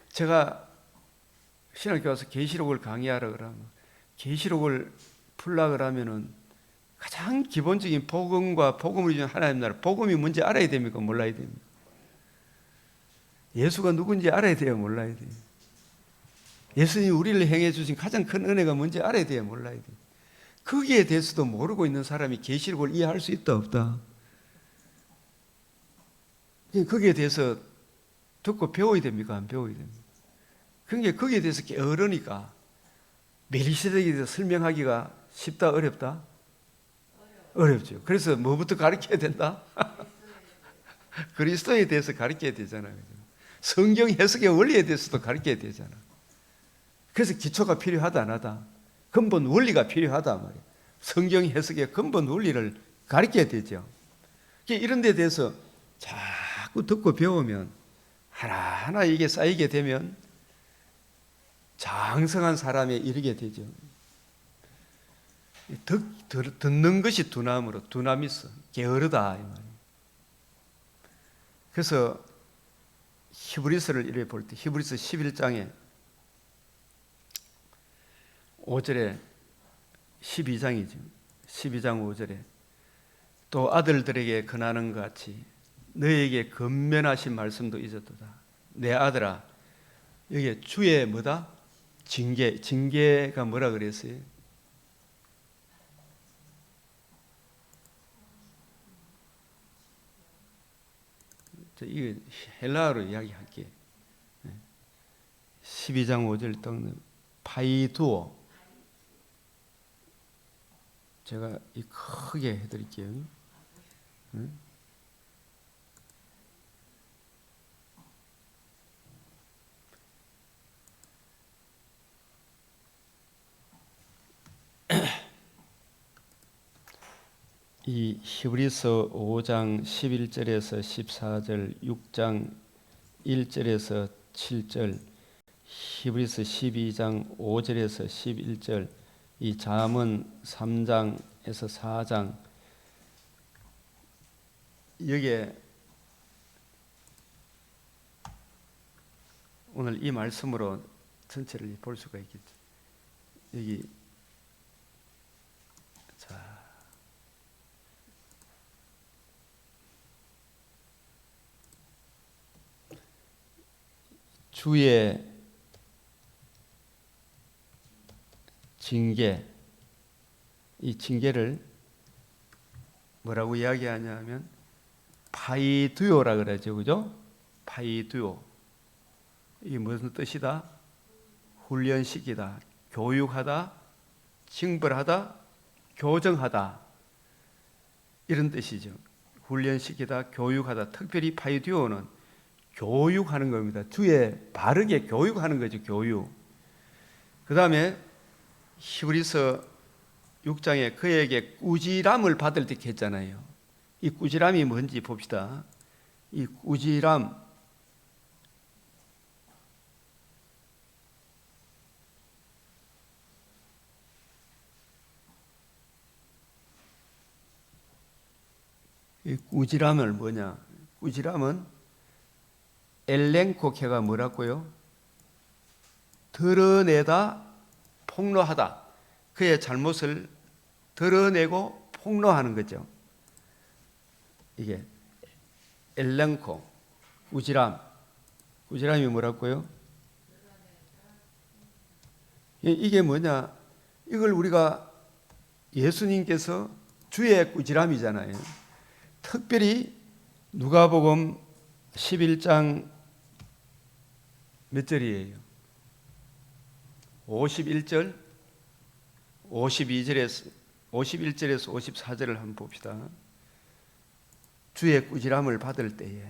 제가 신학교 와서 계시록을 강의하라 그러면 계시록을 풀라 그러면은 가장 기본적인 복음과 복음을 주는 하나님 나라 복음이 뭔지 알아야 됩니까? 몰라야 됩니까? 예수가 누군지 알아야 돼요? 몰라야 돼요? 예수님이 우리를 행해 주신 가장 큰 은혜가 뭔지 알아야 돼요? 몰라야 돼요? 거기에 대해서도 모르고 있는 사람이 계시록을 이해할 수 있다 없다? 거기에 대해서 듣고 배워야 됩니까? 안 배워야 됩니까? 그러니까 거기에 대해서 게으르니까 멜기세덱에 대해서 설명하기가 쉽다 어렵다? 어렵죠. 그래서 뭐부터 가르쳐야 된다? 그리스도에 대해서 가르쳐야 되잖아요. 성경 해석의 원리에 대해서도 가르쳐야 되잖아. 그래서 기초가 필요하다 안 하다? 근본 원리가 필요하다 말이에요. 성경 해석의 근본 원리를 가르쳐야 되죠. 이런 데 대해서 자꾸 듣고 배우면 하나하나 이게 쌓이게 되면 장성한 사람에 이르게 되죠. 듣는 것이 두나무로 두나미스 게으르다 이 말이에요. 그래서 히브리서를 이렇게 볼 때 히브리서 11장에 5절에 12장이죠. 12장 5절에 또 아들들에게 권하는 것 같이 너에게 권면하신 말씀도 잊었도다. 내 아들아 여기에 주의 뭐다? 징계가 뭐라 그랬어요? 이거 헬라어로 이야기할게. 12장 5절 떡는 파이두오. 제가 크게 해드릴게요. 이 히브리서 5장 11절에서 14절, 6장 1절에서 7절, 히브리서 12장 5절에서 11절, 이 잠언 3장에서 4장, 여기에 오늘 이 말씀으로 전체를 볼 수가 있겠죠. 여기 자 주의 징계, 이 징계를 뭐라고 이야기하냐면 파이두오라 그러죠, 그죠? 파이두오. 이게 무슨 뜻이다? 훈련시키다, 교육하다, 징벌하다, 교정하다 이런 뜻이죠. 훈련시키다, 교육하다. 특별히 파이두오는 교육하는 겁니다. 주에 바르게 교육하는 거죠. 교육. 그 다음에 히브리서 6장에 그에게 꾸지람을 받을 때 했잖아요. 이 꾸지람이 뭔지 봅시다. 이 꾸지람, 이 꾸지람을 뭐냐? 꾸지람은 엘렌코케가 뭐라고요? 드러내다, 폭로하다. 그의 잘못을 드러내고 폭로하는 거죠. 이게 엘렌코, 꾸지람. 꾸지람이 뭐라고요? 이게 뭐냐? 이걸 우리가 예수님께서 주의 꾸지람이잖아요. 특별히 누가복음 11장 몇 절이에요? 51절, 51절에서 54절을 한번 봅시다. 주의 꾸지람을 받을 때에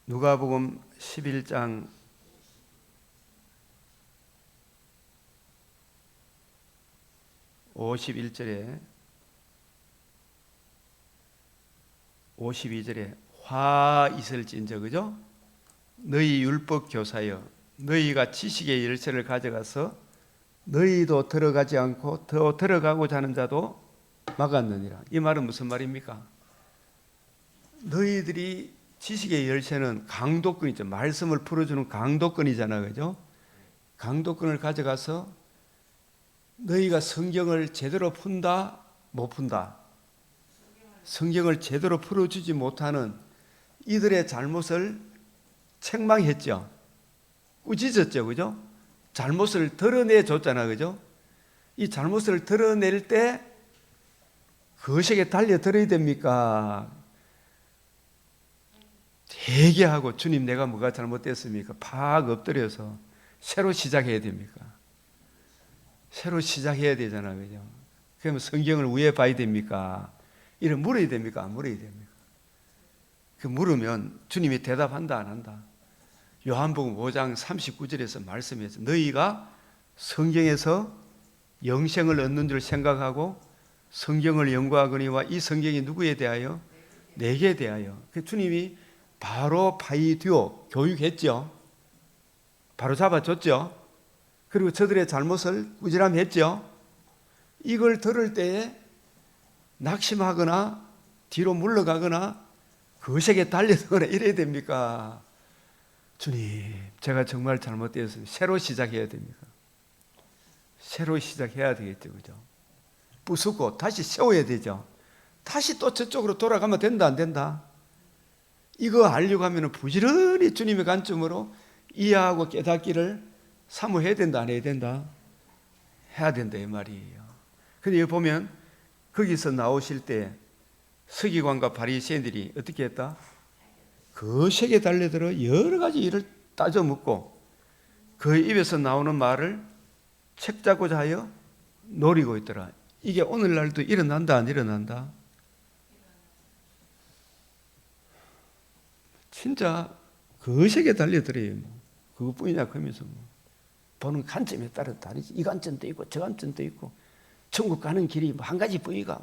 누가복음 11장 51절에 52절에 화 있을진저, 그죠? 너희 율법 교사여, 너희가 지식의 열쇠를 가져가서 너희도 들어가지 않고 더 들어가고자 하는 자도 막았느니라. 이 말은 무슨 말입니까? 너희들이 지식의 열쇠는 강도권이죠. 말씀을 풀어주는 강도권이잖아, 그죠? 강도권을 가져가서 너희가 성경을 제대로 푼다, 못 푼다. 성경을 제대로 풀어주지 못하는 이들의 잘못을 책망했죠. 꾸짖었죠, 그죠? 잘못을 드러내줬잖아, 그죠? 이 잘못을 드러낼 때 거식에 달려들어야 됩니까? 회개하고 주님 내가 뭐가 잘못됐습니까? 팍 엎드려서 새로 시작해야 됩니까? 새로 시작해야 되잖아, 그죠? 그러면 성경을 왜 봐야 됩니까? 이런 물어야 됩니까? 안 물어야 됩니까? 그 물으면 주님이 대답한다, 안 한다? 요한복음 5장 39절에서 말씀해서 너희가 성경에서 영생을 얻는 줄 생각하고 성경을 연구하거니와 이 성경이 누구에 대하여? 내게 대하여. 그 주님이 바로 파이디오 교육했죠. 바로 잡아줬죠. 그리고 저들의 잘못을 꾸지람했죠. 이걸 들을 때에 낙심하거나 뒤로 물러가거나 거식에 달려들거나 이래야 됩니까? 주님, 제가 정말 잘못되었습니다. 새로 시작해야 됩니까? 새로 시작해야 되겠죠, 그죠? 부수고 다시 세워야 되죠. 다시 또 저쪽으로 돌아가면 된다, 안 된다? 이거 알려고 하면 부지런히 주님의 관점으로 이해하고 깨닫기를 사모해야 된다, 안 해야 된다? 해야 된다, 이 말이에요. 근데 여기 보면 거기서 나오실 때 서기관과 바리새인들이 어떻게 했다? 거식에 달려들어 여러 가지 일을 따져 묻고 그 입에서 나오는 말을 책잡고자 하여 노리고 있더라. 이게 오늘날도 일어난다, 안 일어난다? 진짜 거식에 달려들어요. 그것뿐이냐 그러면서 보는 관점에 따라 다르지. 이 관점도 있고 저 관점도 있고 천국 가는 길이 한 가지 부위가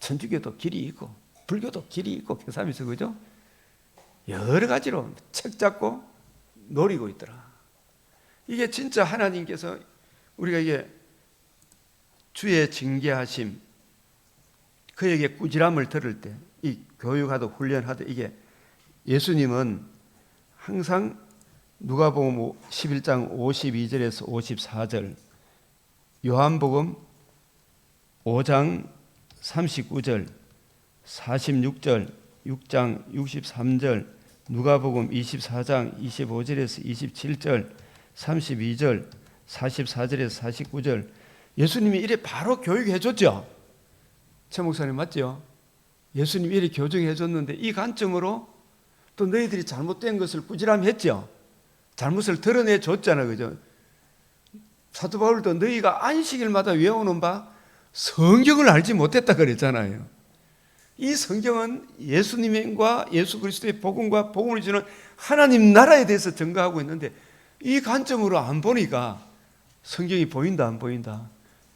천주교도 길이 있고 불교도 길이 있고 계산하면서, 그죠? 여러 가지로 책 잡고 노리고 있더라. 이게 진짜 하나님께서 우리가 이게 주의 징계하심, 그에게 꾸지람을 들을 때 이 교육하듯 훈련하듯 이게 예수님은 항상 누가복음 11장 52절에서 54절, 요한복음 5장 39절, 46절, 6장 63절, 누가복음 24장 25절에서 27절, 32절, 44절에서 49절, 예수님이 이래 바로 교육해 줬죠. 최 목사님 맞죠? 예수님이 이래 교정해 줬는데 이 관점으로 또 너희들이 잘못된 것을 꾸지람히 했죠. 잘못을 드러내 줬잖아, 그죠? 사도 바울도 너희가 안식일마다 외우는 바 성경을 알지 못했다 그랬잖아요. 이 성경은 예수님과 예수 그리스도의 복음과 복음을 주는 하나님 나라에 대해서 증거하고 있는데 이 관점으로 안 보니까 성경이 보인다, 안 보인다?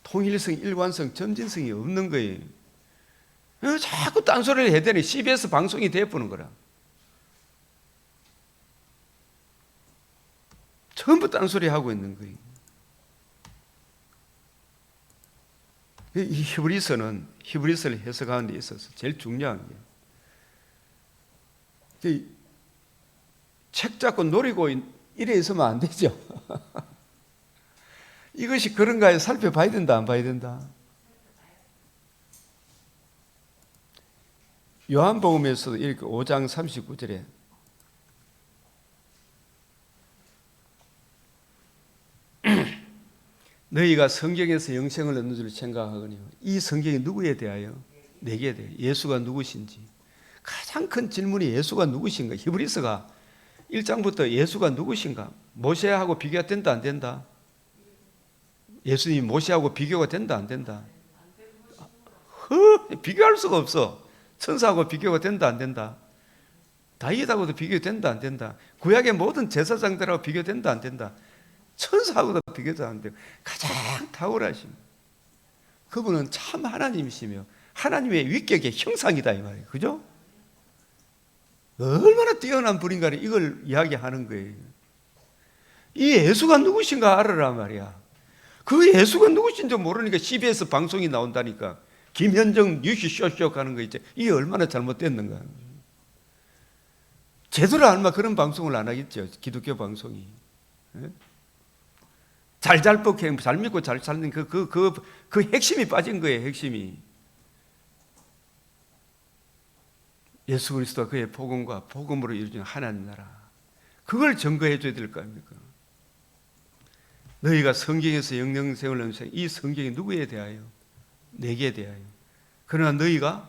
통일성, 일관성, 점진성이 없는 거예요. 자꾸 딴소리를 해야 되니 CBS 방송이 돼보는 거라. 전부 딴소리 하고 있는 거예요. 이 히브리서를 해석하는 데 있어서 제일 중요한 게 책 잡고 노리고 이래 있으면 안 되죠. 이것이 그런가에 살펴봐야 된다, 안 봐야 된다? 요한복음에서도 이렇게 5장 39절에 너희가 성경에서 영생을 얻는 줄 생각하거니와 이 성경이 누구에 대하여? 내게 대하여. 예수가 누구신지. 가장 큰 질문이 예수가 누구신가? 히브리서가 1장부터 예수가 누구신가? 모세하고 비교가 된다 안 된다? 예수님 모세하고 비교가 된다 안 된다? 비교할 수가 없어. 천사하고 비교가 된다 안 된다? 다윗하고도 비교된다 안 된다? 구약의 모든 제사장들하고 비교된다 안 된다? 천사하고도 비교도 안 돼요. 가장 탁월하심. 그분은 참 하나님이시며 하나님의 위격의 형상이다 이 말이에요. 그죠? 얼마나 뛰어난 분인가를 이걸 이야기하는 거예요. 이 예수가 누구신가 알아라 말이야. 그 예수가 누구신지 모르니까 CBS 방송이 나온다니까. 김현정 뉴스 쇼쇼 하는 거 있죠. 이게 얼마나 잘못됐는가. 제대로 알면 그런 방송을 안 하겠죠. 기독교 방송이. 잘 믿고 잘 살는 그 핵심이 빠진 거예요. 핵심이. 예수 그리스도와 그의 복음과 복음으로 이루어진 하나님 나라. 그걸 증거해 줘야 될 거 아닙니까? 너희가 성경에서 영생을 얻는 이 성경이 누구에 대하여? 내게 대하여. 그러나 너희가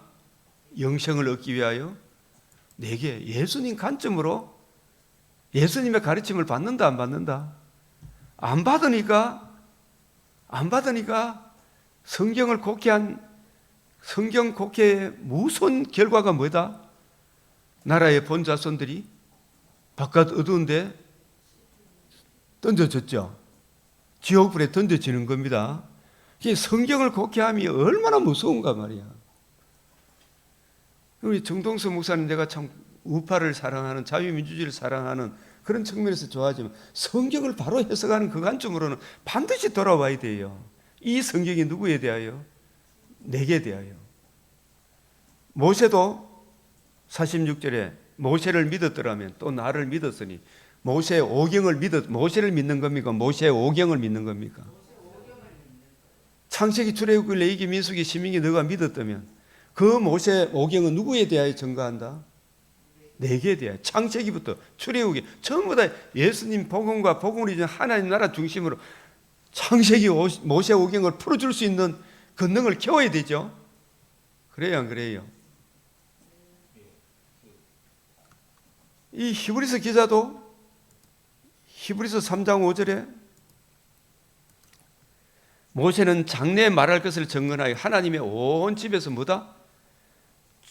영생을 얻기 위하여 내게 예수님 관점으로 예수님의 가르침을 받는다 안 받는다? 안 받으니까 성경을 곡해한 성경 곡해의 무슨 결과가 뭐다? 나라의 본자손들이 바깥 어두운데 던져졌죠. 지옥불에 던져지는 겁니다. 성경을 곡해함이 얼마나 무서운가 말이야. 우리 정동수 목사님 내가 참 우파를 사랑하는 자유민주주의를 사랑하는 그런 측면에서 좋아하지만 성경을 바로 해석하는 그 관점으로는 반드시 돌아와야 돼요. 이 성경이 누구에 대하여? 내게 대하여. 모세도 46절에 모세를 믿었더라면 또 나를 믿었으니 모세의 모세를 믿는 겁니까? 모세의 오경을 믿는 겁니까? 창세기, 출애굽기, 레위기, 민수기, 시민기 너가 믿었다면 그 모세 오경은 누구에 대하여 증거한다? 내게 대하여. 창세기부터 출애굽기 전부 다 예수님 복음과 복음을 이루는 하나님 나라 중심으로 창세기 모세 오경을 풀어줄 수 있는 권능을 키워야 되죠. 그래요 안 그래요? 이 히브리서 기자도 히브리서 3장 5절에 모세는 장래에 말할 것을 증언하여 하나님의 온 집에서 뭐다?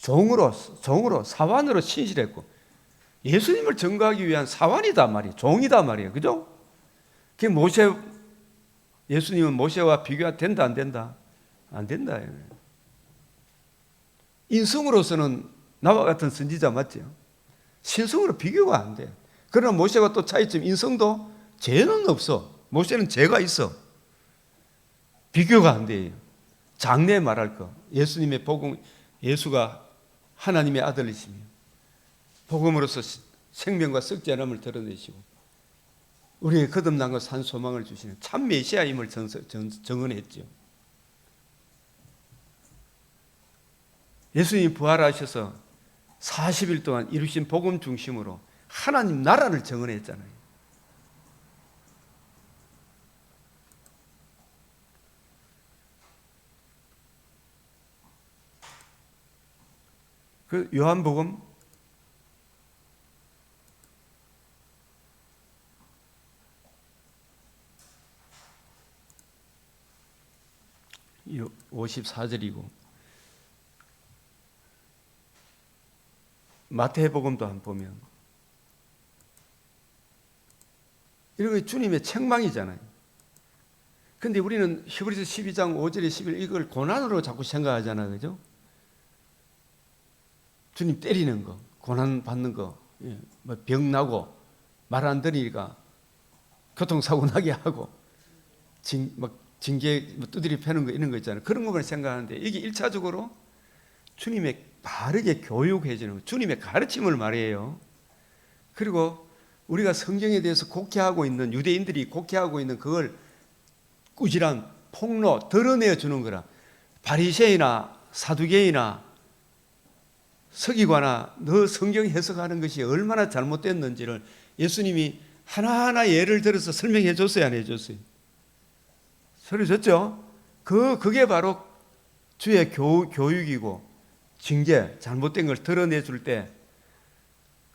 종으로 사환으로 신실했고 예수님을 증거하기 위한 사환이다 말이에요. 종이다 말이에요. 그죠? 그 예수님은 모세와 비교가 된다 안 된다? 안 된다. 인성으로서는 나와 같은 선지자 맞죠? 신성으로 비교가 안 돼. 그러나 모세와 또 차이점, 인성도 죄는 없어. 모세는 죄가 있어. 비교가 안 돼요. 장래에 말할 거. 예수님의 복음, 예수가 하나님의 아들이시며 복음으로서 생명과 썩지 않음을 드러내시고 우리의 거듭난 산 소망을 주시는 참 메시아임을 증언했죠. 예수님이 부활하셔서 40일 동안 이루신 복음 중심으로 하나님 나라를 증언했잖아요. 그 요한복음 54절이고 마태복음도 안 보면 이런 게 주님의 책망이잖아요. 근데 우리는 히브리서 12장 5절에 11 이걸 고난으로 자꾸 생각하잖아요. 그죠? 주님 때리는 거, 고난 받는 거, 병 나고 말 안 들으니까 교통사고 나게 하고 징계 두드리 패는 거 이런 거 있잖아요. 그런 것만 생각하는데 이게 1차적으로 주님의 바르게 교육해 주는 거, 주님의 가르침을 말해요. 그리고 우리가 성경에 대해서 곡해하고 있는 유대인들이 곡해하고 있는 그걸 꾸지람, 폭로, 드러내어 주는 거라. 바리새이나 사두개이나 서기관아 너 성경 해석하는 것이 얼마나 잘못됐는지를 예수님이 하나하나 예를 들어서 설명해 줬어요 안 해줬어요? 설명해줬죠? 그게 바로 주의 교육이고 징계, 잘못된 걸 드러내 줄 때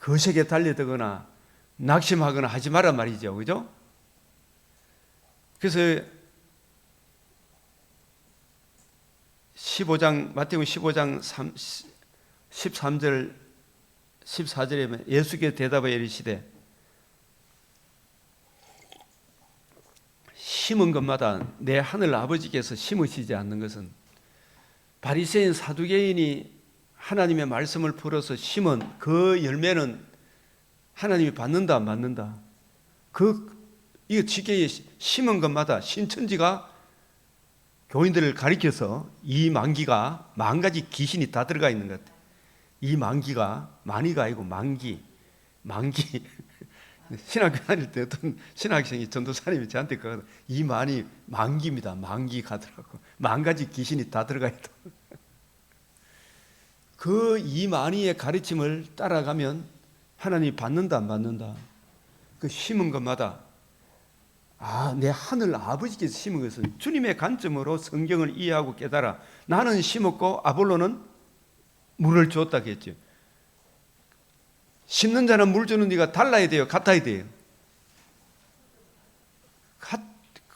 거세게 달려들거나 낙심하거나 하지 마라 말이죠. 그죠? 그래서 마태복음 15장 13절 14절에 예수께서 대답하여 이르시되 심은 것마다 내 하늘 아버지께서 심으시지 않는 것은 바리새인 사두개인이 하나님의 말씀을 풀어서 심은 그 열매는 하나님이 받는다 안 받는다? 이거 지게에 심은 것마다 신천지가 교인들을 가리켜서 이 만기가 만 가지 귀신이 다 들어가 있는 것 같아요. 이 만기가 만이가 아니고 만기. 신학교 다닐 때 어떤 신학생이 전도사님이 저한테 그러거든. 이 만이 만기입니다. 만기 가더라고. 만 가지 귀신이 다 들어가 있다. 그 이 만이의 가르침을 따라가면 하나님이 받는다 안 받는다? 그 심은 것마다 내 하늘 아버지께서 심은 것은 주님의 관점으로 성경을 이해하고 깨달아. 나는 심었고 아볼로는 물을 주었다 했죠. 심는 자는 물 주는 이가 달라야 돼요? 같아야 돼요?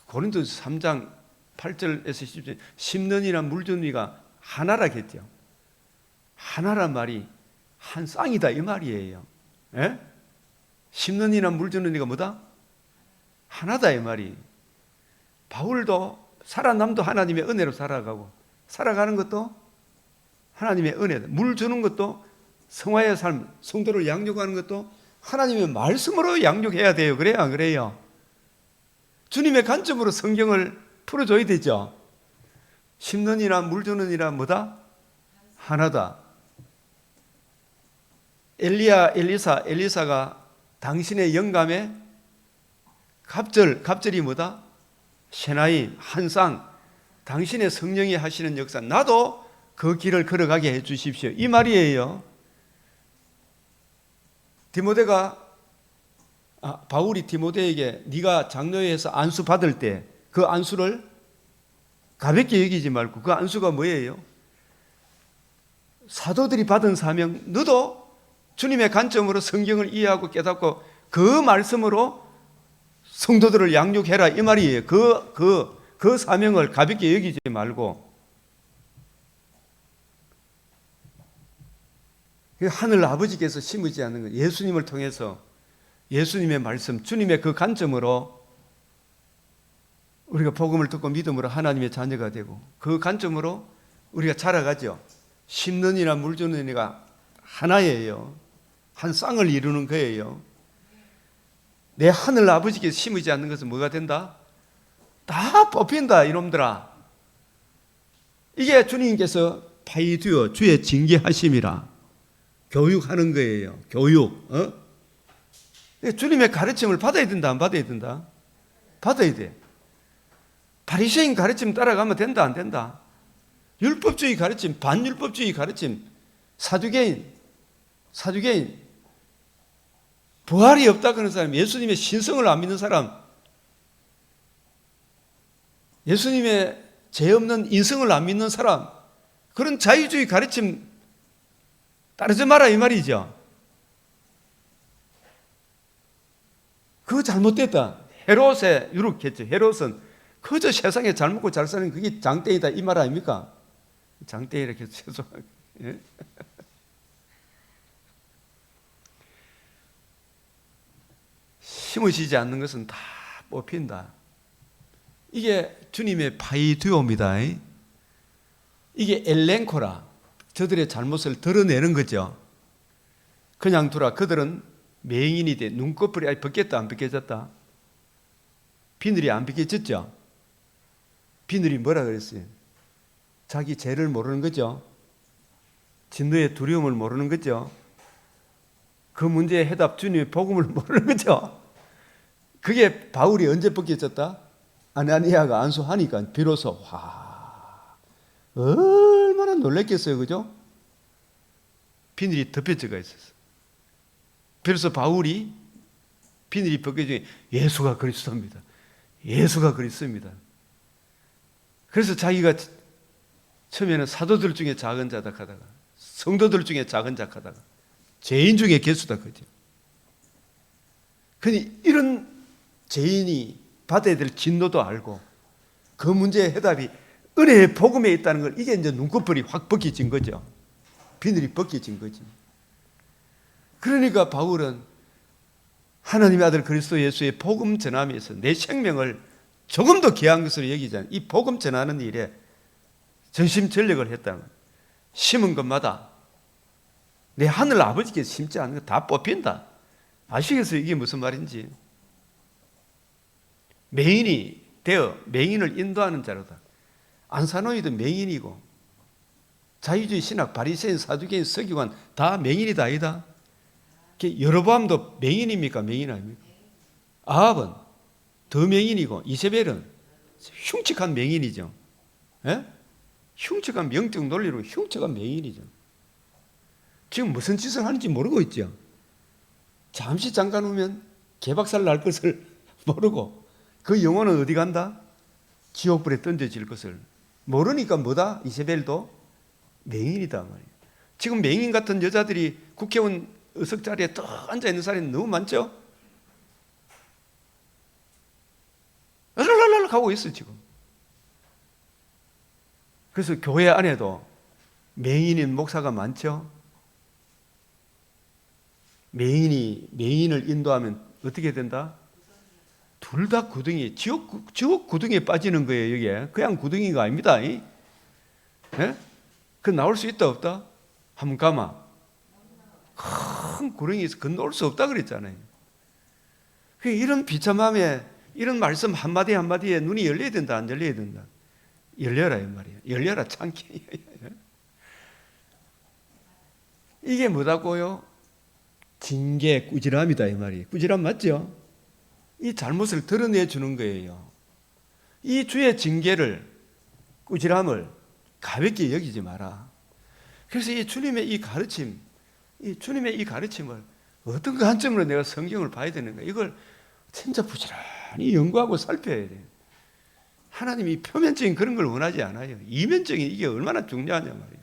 고린도서 3장 8절에서 10절 심는 이나 물 주는 이가 하나라 했죠. 하나란 말이 한 쌍이다 이 말이에요. 예? 심는 이나 물 주는 이가 뭐다? 하나다 이 말이. 바울도 살아남도 하나님의 은혜로 살아가는 것도 하나님의 은혜다. 물 주는 것도 성화의 삶, 성도를 양육하는 것도 하나님의 말씀으로 양육해야 돼요. 그래요 안 그래요? 주님의 관점으로 성경을 풀어줘야 되죠. 심는 이나 물 주는 이나 뭐다? 하나다. 엘리사가 당신의 영감에 갑절이 뭐다? 세나이, 한쌍, 당신의 성령이 하시는 역사, 나도 그 길을 걸어가게 해 주십시오. 이 말이에요. 바울이 디모데에게 네가 장로회에서 안수 받을 때 그 안수를 가볍게 여기지 말고 그 안수가 뭐예요? 사도들이 받은 사명, 너도 주님의 관점으로 성경을 이해하고 깨닫고 그 말씀으로 성도들을 양육해라 이 말이에요. 그 사명을 가볍게 여기지 말고 하늘 아버지께서 심으지 않는 것, 예수님을 통해서 예수님의 말씀, 주님의 그 관점으로 우리가 복음을 듣고 믿음으로 하나님의 자녀가 되고 그 관점으로 우리가 자라가죠. 심는 이나 물 주는 이가 하나예요. 한 쌍을 이루는 거예요. 내 하늘 아버지께서 심으지 않는 것은 뭐가 된다? 다 뽑힌다 이놈들아. 이게 주님께서 파이두어 주의 징계하심이라 교육하는 거예요. 교육. 주님의 가르침을 받아야 된다 안 받아야 된다? 받아야 돼. 바리새인 가르침 따라가면 된다 안 된다? 율법주의 가르침, 반율법주의 가르침, 사두개인 부활이 없다 그런 사람, 예수님의 신성을 안 믿는 사람, 예수님의 죄 없는 인성을 안 믿는 사람, 그런 자유주의 가르침 따르지 마라 이 말이죠. 그거 잘못됐다. 헤롯에 유력했죠. 헤롯은 그저 세상에 잘 먹고 잘 사는 그게 장땡이다 이 말 아닙니까? 장땡이라 해서 죄송하게. 예? 심으시지 않는 것은 다 뽑힌다. 이게 주님의 파이두오입니다. 이게 엘렌코라. 저들의 잘못을 드러내는 거죠. 그냥 두라. 그들은 맹인이 돼. 눈꺼풀이 벗겼다 안 벗겨졌다? 비늘이 안 벗겨졌죠? 비늘이 뭐라 그랬어요? 자기 죄를 모르는 거죠. 진노의 두려움을 모르는 거죠. 그 문제의 해답 주님의 복음을 모르는 거죠. 그게 바울이 언제 벗겨졌다? 아나니아가 안수하니까 비로소 얼마나 놀랬겠어요. 그죠? 비늘이 덮여져가 있었어. 비로소 바울이 비늘이 벗겨지니 예수가 그리스도입니다. 예수가 그리스도입니다. 그래서 자기가 처음에는 사도들 중에 작은 자다 하다가 성도들 중에 작은 자 하다가 죄인 중에 개수다 그죠. 근데 이런 죄인이 받아야 될 진노도 알고 그 문제의 해답이 은혜의 복음에 있다는 걸, 이게 이제 눈꺼풀이 확 벗겨진 거죠. 비늘이 벗겨진 거지. 그러니까 바울은 하나님의 아들 그리스도 예수의 복음 전함에서 내 생명을 조금 더 귀한 것으로 여기잖아요. 이 복음 전하는 일에 전심전력을 했다는 거예요. 심은 것마다 내 하늘 아버지께서 심지 않은 거 다 뽑힌다. 아시겠어요? 이게 무슨 말인지. 맹인이 되어 맹인을 인도하는 자로다. 안사노이도 맹인이고 자유주의 신학 바리새인 사두개인 서기관 다 맹인이다 아니다. 여로보암도 맹인입니까? 맹인 아닙니까? 아합은 더 맹인이고 이세벨은 흉측한 맹인이죠. 예? 흉측한 영적 논리로 흉측한 맹인이죠. 지금 무슨 짓을 하는지 모르고 있죠. 잠시 잠깐 오면 개박살 날 것을 모르고 그 영혼은 어디 간다? 지옥불에 던져질 것을 모르니까 뭐다? 이세벨도 맹인이다 말이에요. 지금 맹인 같은 여자들이 국회의원 의석 자리에 또 앉아 있는 사람이 너무 많죠? 랄랄랄 하고 있어 지금. 그래서 교회 안에도 맹인인 목사가 많죠? 맹인을 인도하면 어떻게 된다? 둘 다 구덩이, 지옥 구덩이에 빠지는 거예요, 이게. 그냥 구덩이가 아닙니다. 예? 그 나올 수 있다, 없다? 한번 가마. 큰 구덩이에서 건너올 수 없다 그랬잖아요. 이런 비참함에, 이런 말씀 한마디 한마디에 눈이 열려야 된다, 안 열려야 된다? 열려라, 이 말이에요. 열려라, 창기. 이게 뭐다고요? 징계, 꾸지람이다, 이 말이에요. 꾸지람 맞죠? 이 잘못을 드러내주는 거예요. 이 주의 징계를, 꾸지람을 가볍게 여기지 마라. 그래서 이 주님의 이 가르침, 이 주님의 이 가르침을 어떤 관점으로 내가 성경을 봐야 되는가, 이걸 진짜 부지런히 연구하고 살펴야 돼요. 하나님이 표면적인 그런 걸 원하지 않아요. 이면적인 이게 얼마나 중요하냐 말이에요.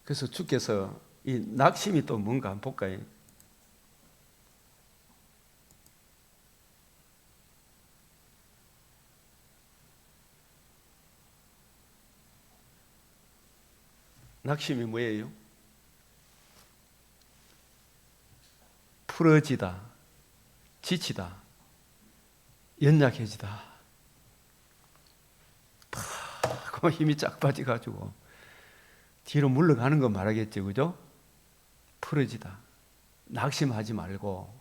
그래서 주께서 이 낙심이 또 뭔가 한번 볼까요? 낙심이 뭐예요? 풀어지다, 지치다, 연약해지다, 팍 힘이 쫙 빠져가지고 뒤로 물러가는 거 말하겠죠, 그죠? 풀어지다. 낙심하지 말고.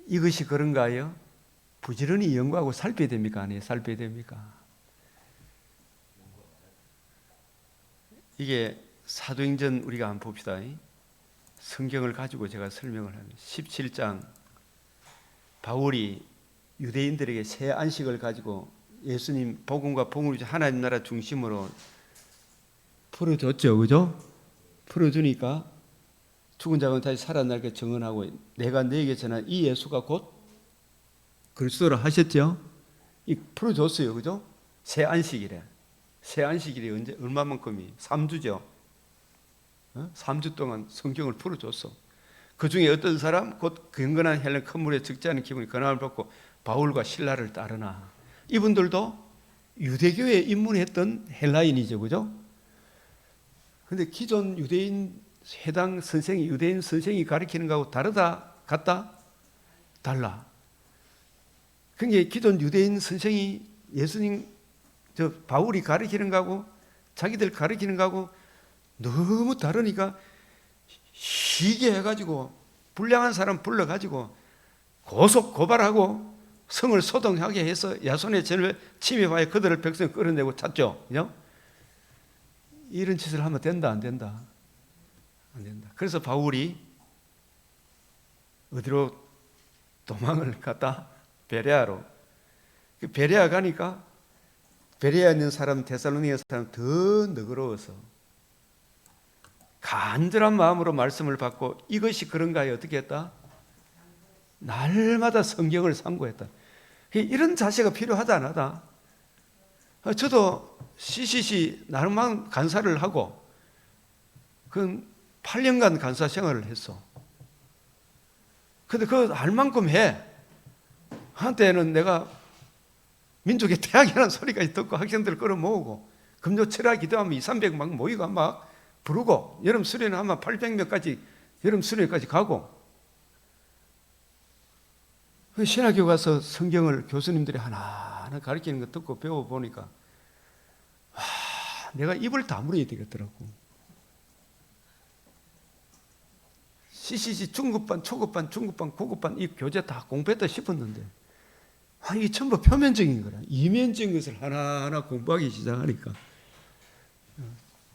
이것이 그런가요? 부지런히 연구하고 살펴야 됩니까? 아니에요? 살펴야 됩니까? 이게 사도행전 우리가 한번 봅시다. 성경을 가지고 제가 설명을 하는 17장, 바울이 유대인들에게 새 안식을 가지고 예수님 복음과 복음을 하나님 나라 중심으로 풀어줬죠, 그죠? 풀어주니까 죽은 자가 다시 살아나게 증언하고 내가 너에게 전한 이 예수가 곧 그리스도라 하셨죠? 이 풀어줬어요, 그죠? 새 안식일에. 새 안식일이 언제 얼마만큼이? 3주죠. 3주 동안 성경을 풀어줬어. 그 중에 어떤 사람 곧 경건한 헬렌 큰 물에 적지 않은 기분이 권한을 받고 바울과 신라를 따르나. 이분들도 유대교에 입문했던 헬라인이죠, 그죠? 근데 기존 유대인 해당 선생이, 유대인 선생이 가르치는 거하고 다르다, 같다? 달라. 그게 기존 유대인 선생이 예수님, 바울이 가르치는 거하고 자기들 가르치는 거하고 너무 다르니까 시게 해가지고 불량한 사람 불러가지고 고속 고발하고 성을 소동하게 해서 야손의 죄를 침입하여 그들을 백성을 끌어내고 찼죠. 그죠? 이런 짓을 하면 된다, 안 된다? 안 된다. 그래서 바울이 어디로 도망을 갔다? 베레아로. 베레아 가니까 베레아에 있는 사람, 데살로니가 사람 더 너그러워서 간절한 마음으로 말씀을 받고 이것이 그런가에 어떻게 했다? 날마다 성경을 상고했다. 이런 자세가 필요하다 안 하다? 저도 CCC 나름만 간사를 하고 그 8년간 간사 생활을 했어. 근데 그거 알 만큼 해. 한때는 내가 민족의 대학이라는 소리까지 듣고 학생들을 끌어모으고 금요 철야 기도하면 200, 300막 모이고 막 부르고 여름 수련회 하면 800명까지 여름 수련회까지 가고 신학교 가서 성경을 교수님들이 하나하나 가르치는 거 듣고 배워보니까 내가 입을 다물어야 되겠더라고. CCC 중급반, 초급반, 중급반, 고급반 이 교재 다 공부했다 싶었는데 이게 전부 표면적인 거라. 이면적인 것을 하나하나 공부하기 시작하니까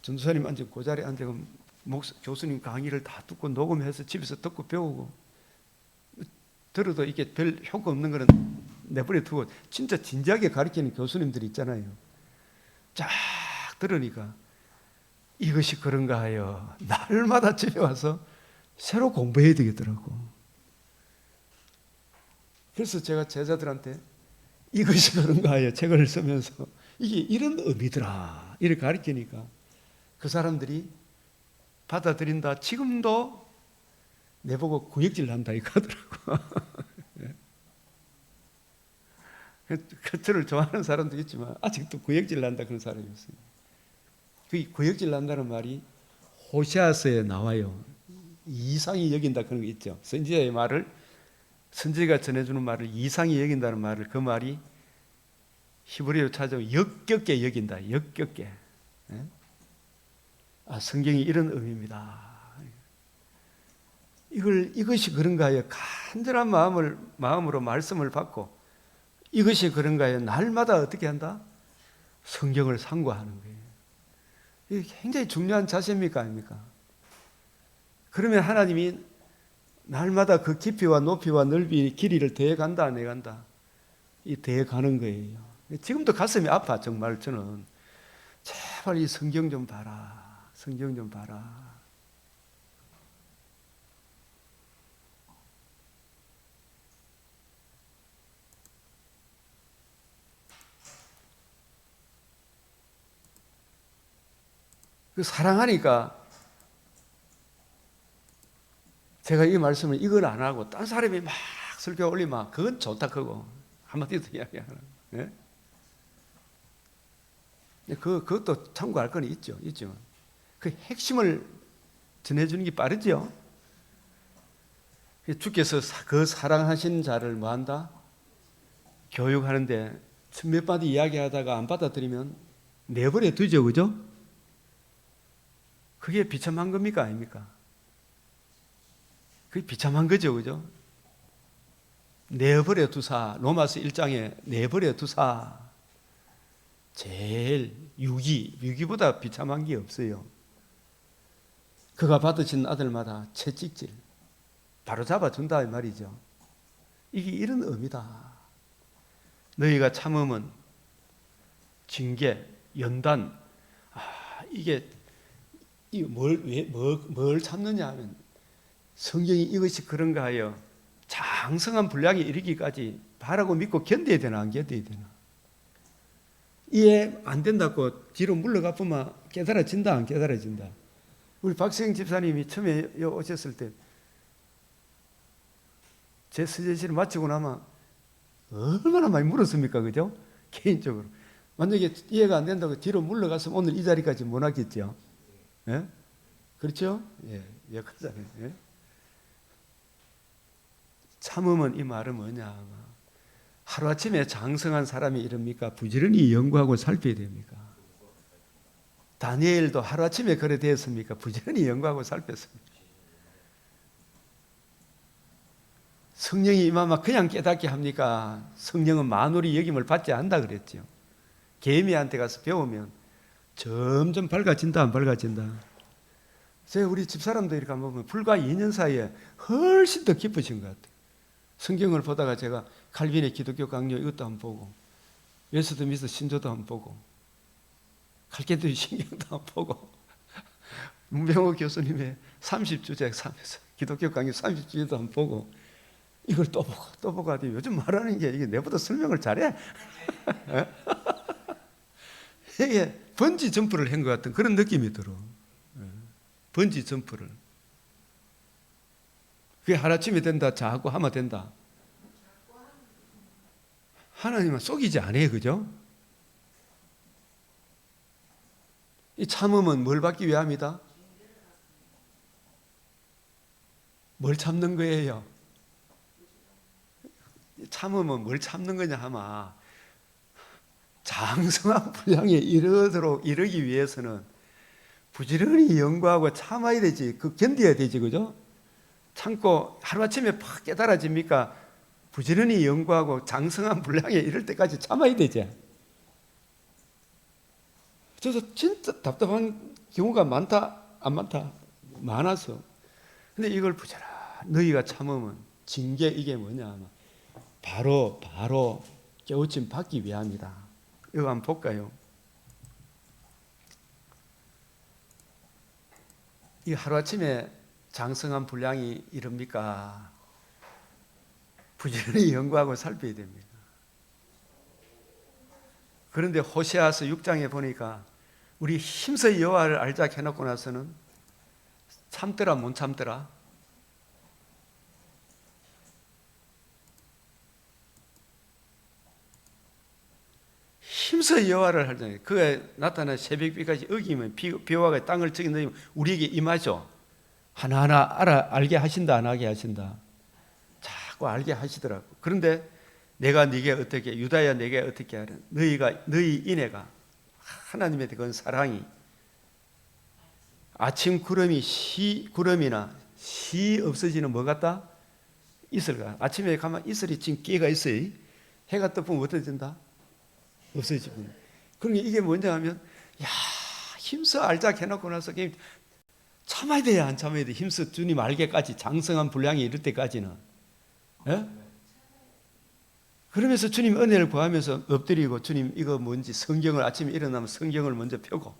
전도사님 앉은 그 자리에 앉아 교수님 강의를 다 듣고 녹음해서 집에서 듣고 배우고 들어도 이게 별 효과 없는 거는 내버려 두고 진짜 진지하게 가르치는 교수님들이 있잖아요. 쫙 들으니까 이것이 그런가 하여 날마다 집에 와서 새로 공부해야 되겠더라고. 그래서 제가 제자들한테 이것이 그런가 하여 책을 쓰면서 이게 이런 의미더라 이렇게 가르치니까 그 사람들이 받아들인다. 지금도 내보고 구역질 난다 이거 하더라고. 저를 좋아하는 사람도 있지만 아직도 구역질 난다 그런 사람이 있어요. 그 구역질 난다는 말이 호세아서에 나와요. 이상히 여긴다 그런 게 있죠. 선지자의 말을 선지자가 전해주는 말을 이상히 여긴다는 말을 그 말이 히브리어로 찾아오면 역겹게 여긴다. 역겹게. 성경이 이런 의미입니다. 이것이 그런가 하여 간절한 마음으로 말씀을 받고 이것이 그런가 하여 날마다 어떻게 한다? 성경을 상고하는 거예요. 이게 굉장히 중요한 자세입니까? 아닙니까? 그러면 하나님이 날마다 그 깊이와 높이와 넓이 길이를 더해간다 안 해간다? 이 더해가는 거예요. 지금도 가슴이 아파 정말 저는. 제발 이 성경 좀 봐라. 성경 좀 봐라. 그 사랑하니까 제가 이 말씀을 이걸 안 하고 딴 사람이 막 설교 올리면 그건 좋다 그거 한마디 더 이야기하는. 예? 그것도 참고할 건 있죠. 그 핵심을 전해주는 게 빠르죠. 주께서 그 사랑하신 자를 뭐한다? 교육하는데 몇 마디 이야기하다가 안 받아들이면 내버려 두죠. 그죠? 그게 비참한 겁니까? 아닙니까? 그게 비참한 거죠. 그죠? 내버려 두사. 로마서 1장에 내버려 두사. 제일 유기보다 비참한 게 없어요. 그가 받으신 아들마다 채찍질 바로 잡아준다 이 말이죠. 이게 이런 의미다. 너희가 참음은 징계, 연단. 이게 뭘 참느냐 하면 성경이 이것이 그런가 하여 장성한 분량에 이르기까지 바라고 믿고 견뎌야 되나 안 견뎌야 되나? 이해 안 된다고 뒤로 물러가 보면 깨달아진다 안 깨달아진다? 우리 박세영 집사님이 처음에 오셨을 때 제 서재실을 마치고 나면 얼마나 많이 물었습니까? 그죠? 개인적으로. 만약에 이해가 안 된다고 뒤로 물러갔으면 오늘 이 자리까지 못 왔겠죠? 예? 그렇죠? 예, 역하잖아요. 예? 참음은 이 말은 뭐냐? 하루아침에 장성한 사람이 이럽니까? 부지런히 연구하고 살펴야 됩니까? 다니엘도 하루아침에 그래 되었습니까? 부지런히 연구하고 살폈습니다. 성령이 임하면 그냥 깨닫게 합니까? 성령은 만물이 여김을 받지 않는다 그랬죠. 개미한테 가서 배우면 점점 밝아진다 안 밝아진다? 제가 우리 집사람도 이렇게 보면 불과 2년 사이에 훨씬 더 깊어진 것 같아요. 성경을 보다가 제가 칼빈의 기독교 강요 이것도 한번 보고 웨스트민스터 신조도 한번 보고 칼케도의 신경도 한번 보고 문병호 교수님의 30주제 하면서 기독교 강의 30주제도 한번 보고 이걸 또 보고 하더니 요즘 말하는 게 이게 내보다 설명을 잘해. 이게 번지 점프를 한 것 같은 그런 느낌이 들어. 번지 점프를. 그게 하루아침에 된다, 자고 하면 된다. 하나님은 속이지 않아요, 그죠? 이 참음은 뭘 받기 위함이다? 뭘 참는 거예요? 참음은 뭘 참는 거냐 하면 장성한 분량에 이르기 위해서는 부지런히 연구하고 참아야 되지. 그 견뎌야 되지, 그죠? 참고 하루아침에 팍 깨달아집니까? 부지런히 연구하고 장성한 분량에 이를 때까지 참아야 되지. 그래서 진짜 답답한 경우가 많다, 안 많다? 많아서. 근데 이걸 부지런히 너희가 참으면 징계 이게 뭐냐 하면 바로 깨우침 받기 위함이다. 이거 한번 볼까요? 이 하루아침에 장성한 분량이 이릅니까? 부지런히 연구하고 살펴야 됩니다. 그런데 호세아서 6장에 보니까 우리 힘써 여호와를 알자 해놓고 나서는 참더라 못 참더라? 힘써 여호와를 알자. 그에 나타난 새벽비까지 어기면 비와가 땅을 찌게 넣으면 우리에게 임하죠. 하나하나 알게 하신다, 안 하게 하신다. 자꾸 알게 하시더라고. 그런데 내가 네게 어떻게, 유다야 네게 어떻게 하려? 너희 인애가 하나님에 대한 사랑이 아침 구름이나 시 없어지는 뭐 같다? 이슬가. 아침에 가면 이슬이 지금 끼가 있어요. 해가 떠보면 어떠진다? 없어지고. 그러니까 이게 뭐냐 하면 야 힘써 알자 해놓고 나서 참아야 돼야 안 참아야 돼. 힘써 주님 알게까지 장성한 분량이 이를 때까지는. 예? 그러면서 주님 은혜를 구하면서 엎드리고 주님 이거 뭔지 성경을 아침에 일어나면 성경을 먼저 펴고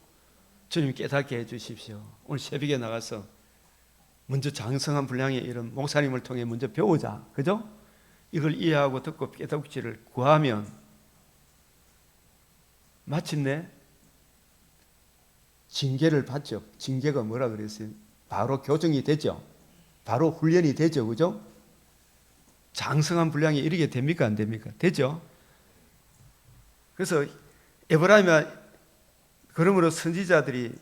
주님 깨닫게 해 주십시오. 오늘 새벽에 나가서 먼저 장성한 분량의 이런 목사님을 통해 먼저 배우자. 그죠? 이걸 이해하고 듣고 깨닫기를 구하면 마침내 징계를 받죠. 징계가 뭐라 그랬어요? 바로 교정이 되죠. 바로 훈련이 되죠. 그죠? 장성한 분량에 이르게 됩니까? 안 됩니까? 되죠. 그래서 에브라임아 그러므로 선지자들이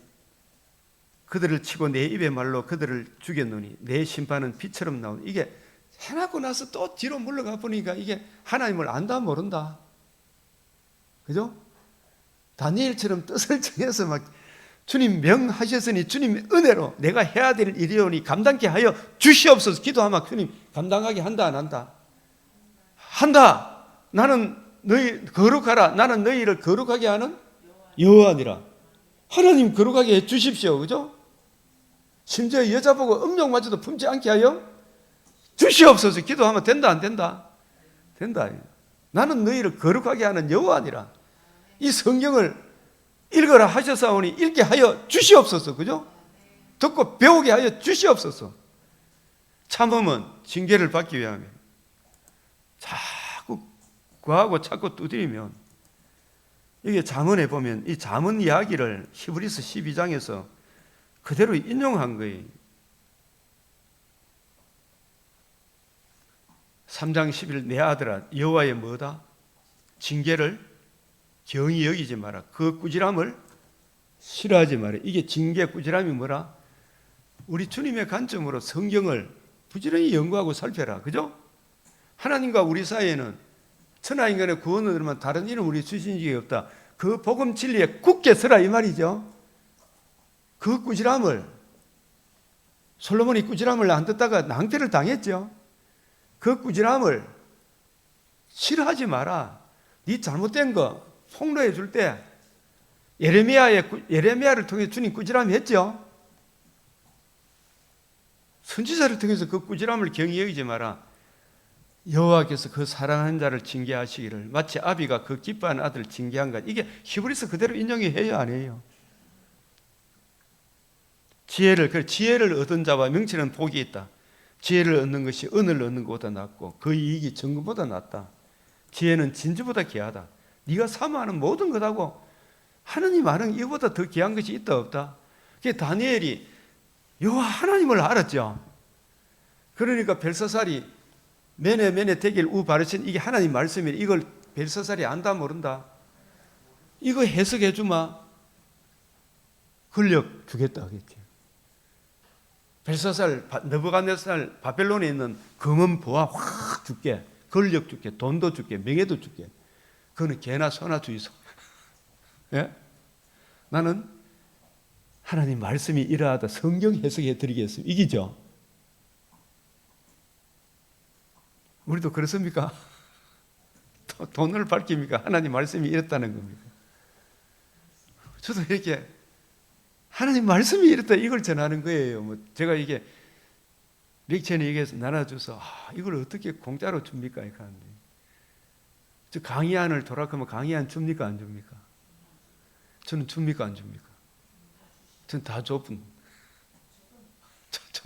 그들을 치고 내 입의 말로 그들을 죽였노니 내 심판은 빛처럼 나오니 이게 해놨고 나서 또 뒤로 물러가 보니까 이게 하나님을 안다 모른다. 그죠? 다니엘처럼 뜻을 정해서 막 주님 명하셨으니 주님 은혜로 내가 해야 될 일이오니 감당케 하여 주시옵소서 기도하면 주님 감당하게 한다 안 한다? 한다. 나는 너희 거룩하라. 나는 너희를 거룩하게 하는 여호와니라. 하나님 거룩하게 해 주십시오. 그죠? 심지어 여자 보고 음욕마저도 품지 않게 하여 주시옵소서 기도하면 된다 안 된다? 된다. 나는 너희를 거룩하게 하는 여호와니라. 이 성경을 읽어라 하셨사오니 읽게 하여 주시옵소서. 그죠? 듣고 배우게 하여 주시옵소서. 참음은 징계를 받기 위함이에요. 자꾸 구하고 자꾸 두드리면 이게 잠언에 보면 이 잠언 이야기를 히브리서 12장에서 그대로 인용한 거예요. 3장 11 내 아들아 여호와의 뭐다? 징계를 경히 여기지 마라. 그 꾸지람을 싫어하지 마라. 이게 징계 꾸지람이 뭐라? 우리 주님의 관점으로 성경을 부지런히 연구하고 살펴라. 그죠? 하나님과 우리 사이에는 천하인간의 구원을 들으면 다른 일은 우리 주신 적이 없다. 그 복음 진리에 굳게 서라 이 말이죠. 그 꾸지람을 솔로몬이 꾸지람을 안 듣다가 낭패를 당했죠. 그 꾸지람을 싫어하지 마라. 네 잘못된 거 폭로해 줄 때 예레미야를 통해 주님 꾸지람이 했죠. 선지자를 통해서 그 꾸지람을 경히 여기지 마라. 여호와께서 그 사랑하는 자를 징계하시기를 마치 아비가 그 기뻐하는 아들을 징계한 것. 이게 히브리서 그대로 인용이 해요 안 해요? 지혜를 얻은 자와 명철은 복이 있다. 지혜를 얻는 것이 은을 얻는 것보다 낫고 그 이익이 정금보다 낫다. 지혜는 진주보다 귀하다. 네가 사모하는 모든 것하고 하느님 아는 이보다 더 귀한 것이 있다 없다. 그게 다니엘이 여호와 하나님을 알았죠. 그러니까 벨사살이 메네 대길 우 바르신 이게 하나님 말씀이래. 이걸 벨사살이 안다 모른다. 이거 해석해 주마. 권력 주겠다 하겠지. 벨사살, 느부갓네살 바벨론에 있는 금은 보화 확 줄게. 권력 줄게. 돈도 줄게. 명예도 줄게. 그거는 개나 소나 주이소. 예? 나는 하나님 말씀이 이러하다 성경 해석해 드리겠습니다. 이기죠? 우리도 그렇습니까? 돈을 밝힙니까? 하나님 말씀이 이랬다는 겁니다. 저도 이렇게 하나님 말씀이 이랬다 이걸 전하는 거예요. 뭐 제가 이게 릭천이 얘기해서 나눠줘서 이걸 어떻게 공짜로 줍니까? 이렇게 하는데 저 강의안을 돌아가면 강의안 줍니까? 안 줍니까? 저는 줍니까? 안 줍니까? 전 다 좁은.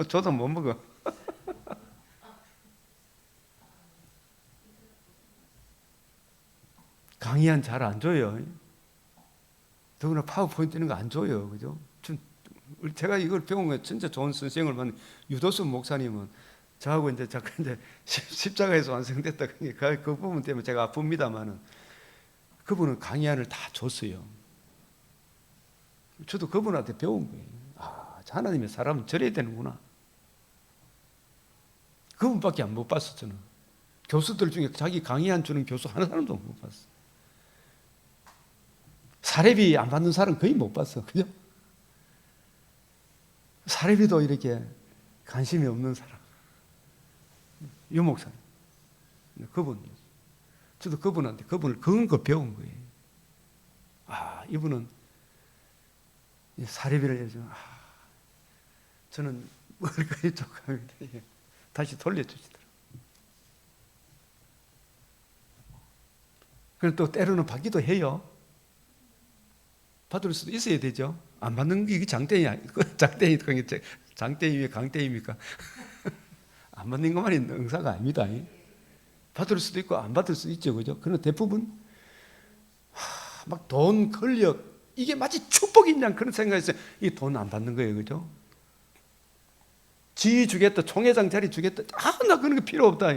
저도 못 먹어. 강의안 잘 안 줘요. 더구나 파워포인트 있는 거 안 줘요. 그죠? 제가 이걸 배운 거 진짜 좋은 선생을 만난 유도수 목사님은 저하고 이제 잠깐 이제 십자가에서 완성됐다. 그 부분 때문에 제가 아픕니다만은 그분은 강의안을 다 줬어요. 저도 그분한테 배운 거예요. 하나님의 사람은 저래야 되는구나. 그분밖에 못 봤어, 저는. 교수들 중에 자기 강의안 주는 교수 한 사람도 못 봤어. 사례비 안 받는 사람 거의 못 봤어. 그죠? 사례비도 이렇게 관심이 없는 사람. 유 목사님. 그분. 저도 그분한테 그분을 그런 거 배운 거예요. 이분은 사례비를 해주면 저는 월급이 조금인데 다시 돌려주시더라고요. 그리고 또 때로는 받기도 해요. 받을 수도 있어야 되죠. 안 받는 게 이게 장땡이야. 장땡이면 강땡입니까? 안 받는 것만이 응사가 아닙니다. 받을 수도 있고 안 받을 수도 있죠. 그죠? 그러나 대부분 막 돈, 권력 이게 마치 축복인 양 그런 생각에서 이 돈 안 받는 거예요. 그죠? 지휘 주겠다, 총회장 자리 주겠다. 나 그런 거 필요 없다.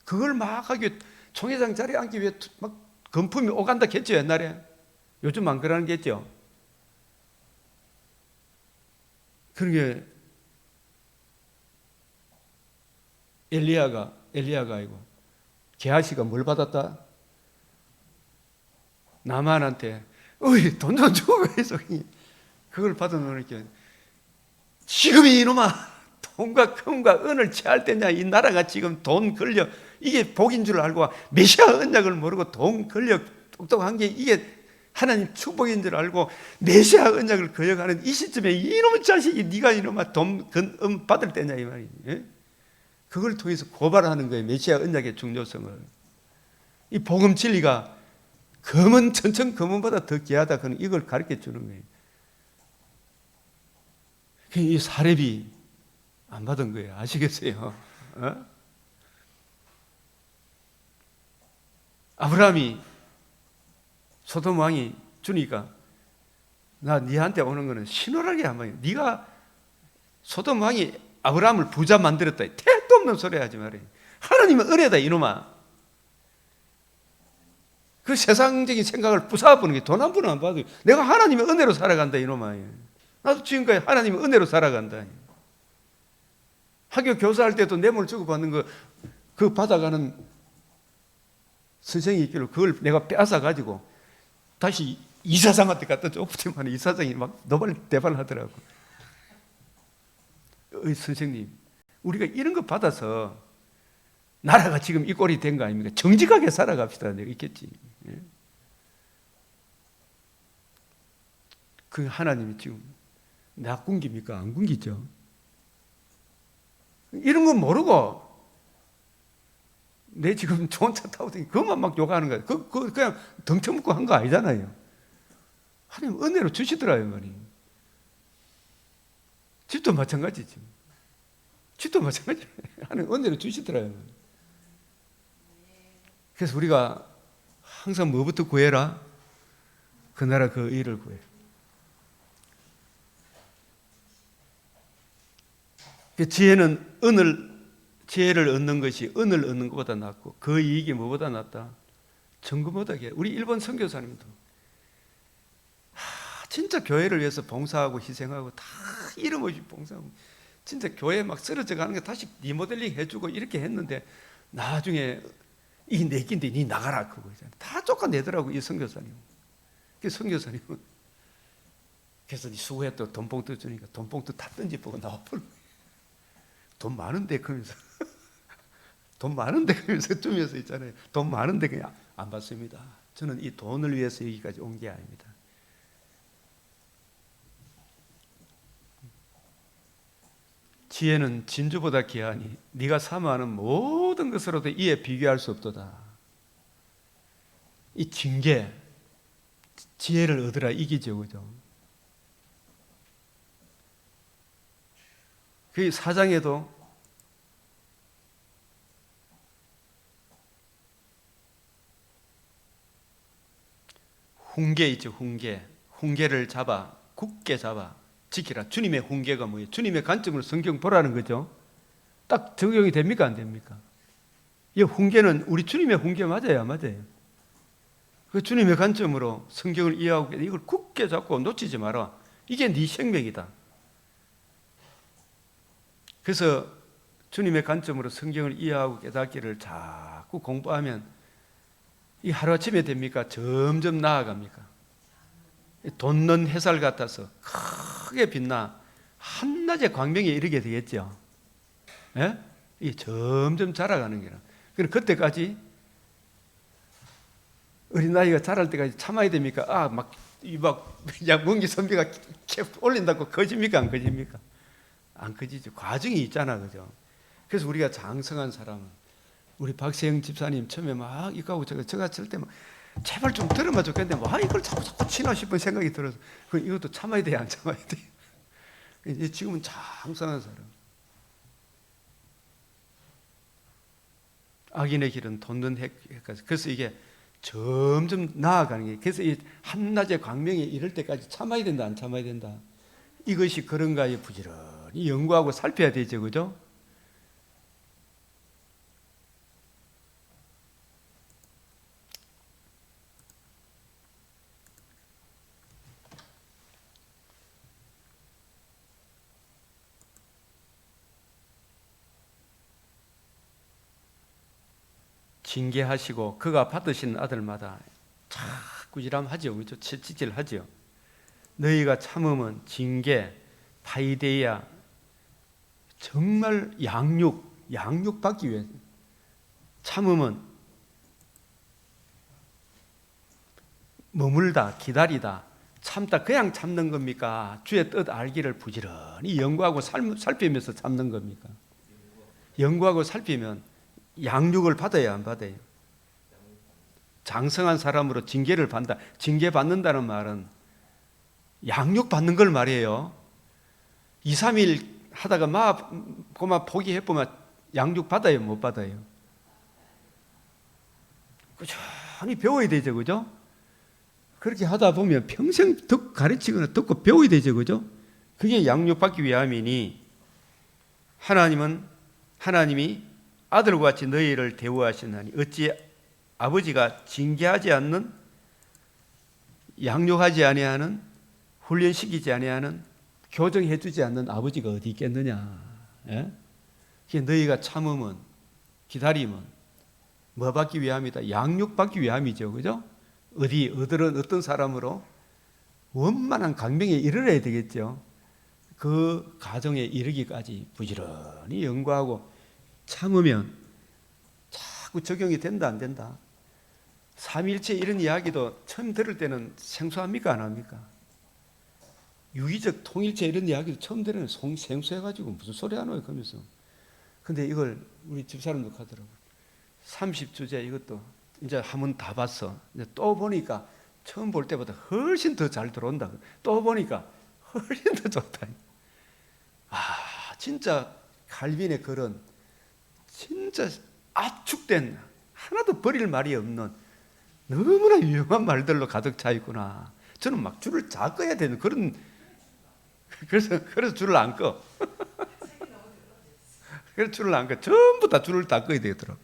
그걸 막 하기 총회장 자리 앉기 위해 막 금품이 오간다 했죠. 옛날에. 요즘 안 그러는 게 있죠. 그런 게 엘리야가 아니고 게하시가 뭘 받았다? 나만한테 돈 좀 주고 해서 그걸 받아놓으니까 지금 이놈아 돈과 금과 은을 취할 때냐. 이 나라가 지금 돈 권력 이게 복인 줄 알고 메시아 언약을 모르고 돈 권력 똑똑한 게 이게 하나님 축복인 줄 알고 메시아 언약을 거역하는 이 시점에 이놈의 자식이 네가 이놈아 돈 받을 때냐 이 말이지. 그걸 통해서 고발하는 거예요. 메시아 언약의 중요성을. 이 복음 진리가 금은 천천 금은보다 더 귀하다. 그는 이걸 가르쳐 주는 거예요. 이 사례비 안 받은 거예요. 아시겠어요? 아브라함이 소돔 왕이 주니까 나 니한테 오는 거는 신호라게 한 번이야. 네가 소돔 왕이 아브라함을 부자 만들었다. 택도 없는 소리 하지 말아요. 하나님은 은혜다 이놈아. 그 세상적인 생각을 부숴보는 게 돈 한 푼 안 받아요. 내가 하나님의 은혜로 살아간다 이놈아. 나도 지금까지 하나님의 은혜로 살아간다. 학교 교사할 때도 뇌물 주고 받는 그 받아가는 선생이 있기로 그걸 내가 빼앗아 가지고 다시 이사장한테 갖다 줬더만 이사장이 막 노발대발 하더라고. 선생님, 우리가 이런 거 받아서 나라가 지금 이 꼴이 된 거 아닙니까? 정직하게 살아갑시다. 내가 있겠지. 그 하나님이 지금 나 굶깁니까? 안 굶기죠? 이런 거 모르고 내 지금 좋은 차 타고 다니까 그것만 막 욕하는 거야. 그냥 덩쳐먹고 한 거 아니잖아요. 하나님 은혜로 주시더라요, 말이. 집도 마찬가지지. 집도 마찬가지. 하나님 은혜를 주시더라고요. 그래서 우리가 항상 뭐부터 구해라? 그 나라 그 의를 구해. 지혜는 지혜를 얻는 것이 은을 얻는 것보다 낫고 그 이익이 뭐보다 낫다? 정금보다 귀하다. 우리 일본 선교사님도 진짜 교회를 위해서 봉사하고 희생하고 다 이름 없이 봉사하고 진짜 교회 막 쓰러져 가는 게 다시 리모델링 해주고 이렇게 했는데 나중에 이 내 긴데 니 나가라 그거 다 쫓아내더라고 이 선교사님. 그 선교사님은 그래서 니 수고했다 돈 봉투 주니까 돈 봉투 다 던지보고 나와버려. 돈 많은데 그러면서 돈 많은데 그러면서 주면서 있잖아요. 돈 많은데 그냥 안 받습니다. 저는 이 돈을 위해서 여기까지 온 게 아닙니다. 지혜는 진주보다 귀하니 네가 사모하는 모든 것으로도 이에 비교할 수 없도다. 이 징계, 지혜를 얻으라 이기죠, 그죠? 그 사장에도 훈계 있죠, 훈계. 훈계를 잡아, 굳게 잡아. 지키라. 주님의 훈계가 뭐예요? 주님의 관점으로 성경 보라는 거죠. 딱 적용이 됩니까? 안 됩니까? 이 훈계는 우리 주님의 훈계 맞아요? 맞아요? 그 주님의 관점으로 성경을 이해하고 이걸 굳게 잡고 놓치지 마라. 이게 네 생명이다. 그래서 주님의 관점으로 성경을 이해하고 깨닫기를 자꾸 공부하면 이 하루아침에 됩니까? 점점 나아갑니까? 돋는 햇살 같아서 크게 빛나 한낮에 광명에 이르게 되겠죠. 예? 이게 점점 자라가는 게라. 그럼 그때까지 어린아이가 자랄 때까지 참아야 됩니까? 막 먼기 선비가 올린다고 커집니까? 안 커집니까? 안 커지죠. 과정이 있잖아, 그죠? 그래서 우리가 장성한 사람은 우리 박세영 집사님 처음에 막 이거하고 저가 칠 때 막 제발 좀 들으면 좋겠는데 와 이걸 자꾸 치나 싶은 생각이 들어서 이것도 참아야 돼, 안 참아야 돼? 지금은 장성한 사람. 악인의 길은 돋는 해까지. 그래서 이게 점점 나아가는 게. 그래서 이 한낮의 광명에 이를 때까지 참아야 된다, 안 참아야 된다. 이것이 그런가에 부지런히 연구하고 살펴야 되죠, 그죠? 징계하시고 그가 받으신 아들마다 자꾸 일함하죠. 그렇죠? 칠칠하죠. 너희가 참으면 징계, 파이데이아 정말 양육 받기 위해 참으면 머물다, 기다리다, 참다 그냥 참는 겁니까? 주의 뜻 알기를 부지런히 연구하고 살피면서 참는 겁니까? 연구하고 살피면 양육을 받아야 안 받아요? 장성한 사람으로 징계를 받는다. 징계 받는다는 말은 양육 받는 걸 말이에요. 2, 3일 하다가 그만 포기해보면 양육 받아요? 못 받아요? 꾸준히 배워야 되죠, 그죠? 그렇게 하다 보면 평생 듣고 가르치거나 듣고 배워야 되죠, 그죠? 그게 양육받기 위함이니 하나님이 아들과 같이 너희를 대우하시나니 어찌 아버지가 징계하지 않는, 양육하지 아니하는, 훈련시키지 아니하는, 교정해 주지 않는 아버지가 어디 있겠느냐. 예? 너희가 참으면, 기다리면 뭐 받기 위함이다? 양육받기 위함이죠, 그죠? 어떤 사람으로 원만한 강명에 이르러야 되겠죠. 그 가정에 이르기까지 부지런히 연구하고 참으면 자꾸 적용이 된다, 안 된다? 삼위일체 이런 이야기도 처음 들을 때는 생소합니까, 안 합니까? 유기적 통일체 이런 이야기도 처음 들으면 생소해가지고 무슨 소리 하노 그러면서. 근데 이걸 우리 집사람도 하더라고요. 30주제 이것도 이제 한번 다 봤어. 이제 또 보니까 처음 볼 때보다 훨씬 더 잘 들어온다. 또 보니까 훨씬 더 좋다. 진짜 칼빈의 글은 진짜 압축된, 하나도 버릴 말이 없는 너무나 유용한 말들로 가득 차 있구나. 저는 막 줄을 다 꺼야 되는 그런, 그래서 줄을 안 꺼. 그래서 줄을 안 꺼. 전부 다 줄을 다 꺼야 되더라고.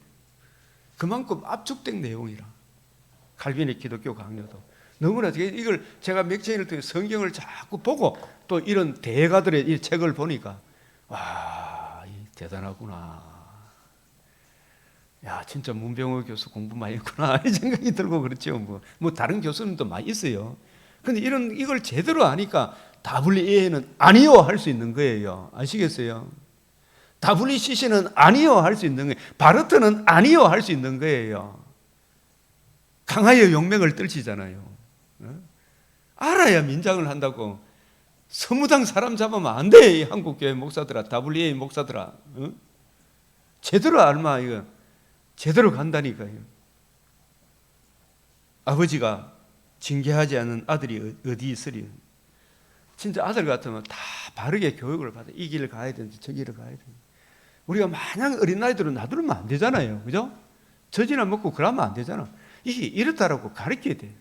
그만큼 압축된 내용이라. 칼빈의 기독교 강요도 너무나, 이걸 제가 맥체인을 통해 성경을 자꾸 보고 또 이런 대가들의 이 책을 보니까 와, 대단하구나. 야, 진짜 문병호 교수 공부 많이 했구나 이 생각이 들고 그렇죠. 뭐 다른 교수님도 많이 있어요. 근데 이걸 제대로 아니까 WEA는 아니요 할 수 있는 거예요. 아시겠어요? WCC는 아니요 할 수 있는 거예요. 바르트는 아니요 할 수 있는 거예요. 강하여 용맹을 떨치잖아요. 알아야 민장을 한다고. 서무당 사람 잡으면 안 돼. 한국교회 목사들아, WEA 목사들아. 제대로 알마 이거 제대로 간다니까요. 아버지가 징계하지 않은 아들이 어디 있으리. 진짜 아들 같으면 다 바르게 교육을 받아. 이 길을 가야 되는지 저 길을 가야 되는지. 우리가 마냥 어린 나이들은 놔두면 안 되잖아요. 그죠? 젖이나 먹고 그러면 안 되잖아. 이게 이렇다라고 가르쳐야 돼.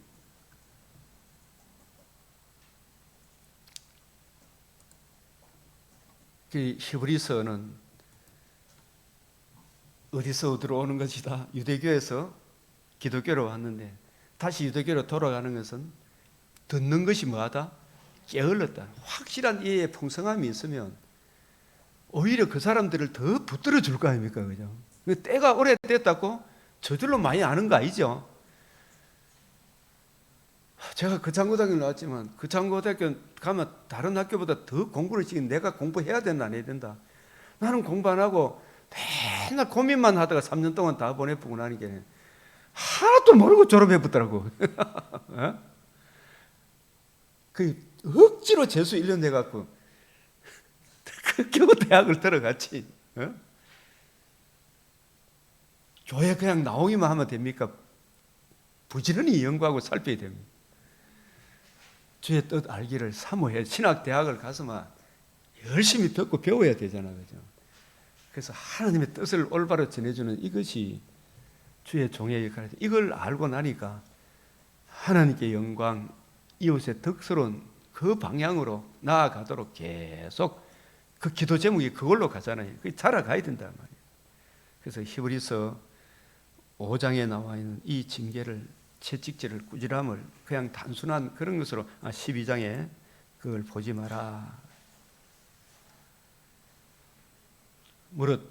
히브리서는 어디서 들어오는 것이다? 유대교에서 기독교로 왔는데 다시 유대교로 돌아가는 것은 듣는 것이 뭐하다? 게을렀다. 확실한 이해의 풍성함이 있으면 오히려 그 사람들을 더 붙들어 줄 거 아닙니까? 그죠? 때가 오래됐다고 저절로 많이 아는 거 아니죠? 제가 그 장고등학교 나왔지만 그 장고등학교 가면 다른 학교보다 더 공부를 시키면 내가 공부해야 된다 안 해야 된다. 나는 공부 안 하고 맨날 고민만 하다가 3년 동안 다 보내보고 나니까 하나도 모르고 졸업해봤더라고. 그 억지로 재수 1년 해갖고 겨우 대학을 들어갔지. 교회 그냥 나오기만 하면 됩니까? 부지런히 연구하고 살펴야 됩니다. 주의 뜻 알기를 사모해. 신학대학을 가서만 열심히 듣고 배워야 되잖아요. 그죠? 그래서 하나님의 뜻을 올바로 전해주는 이것이 주의 종의 역할이다. 이걸 알고 나니까 하나님께 영광, 이웃의 덕스러운 그 방향으로 나아가도록 계속 그 기도 제목이 그걸로 가잖아요. 그게 자라가야 된단 말이에요. 그래서 히브리서 5장에 나와 있는 이 징계를, 채찍질을, 꾸지람을 그냥 단순한 그런 것으로 12장에 그걸 보지 마라. 무릇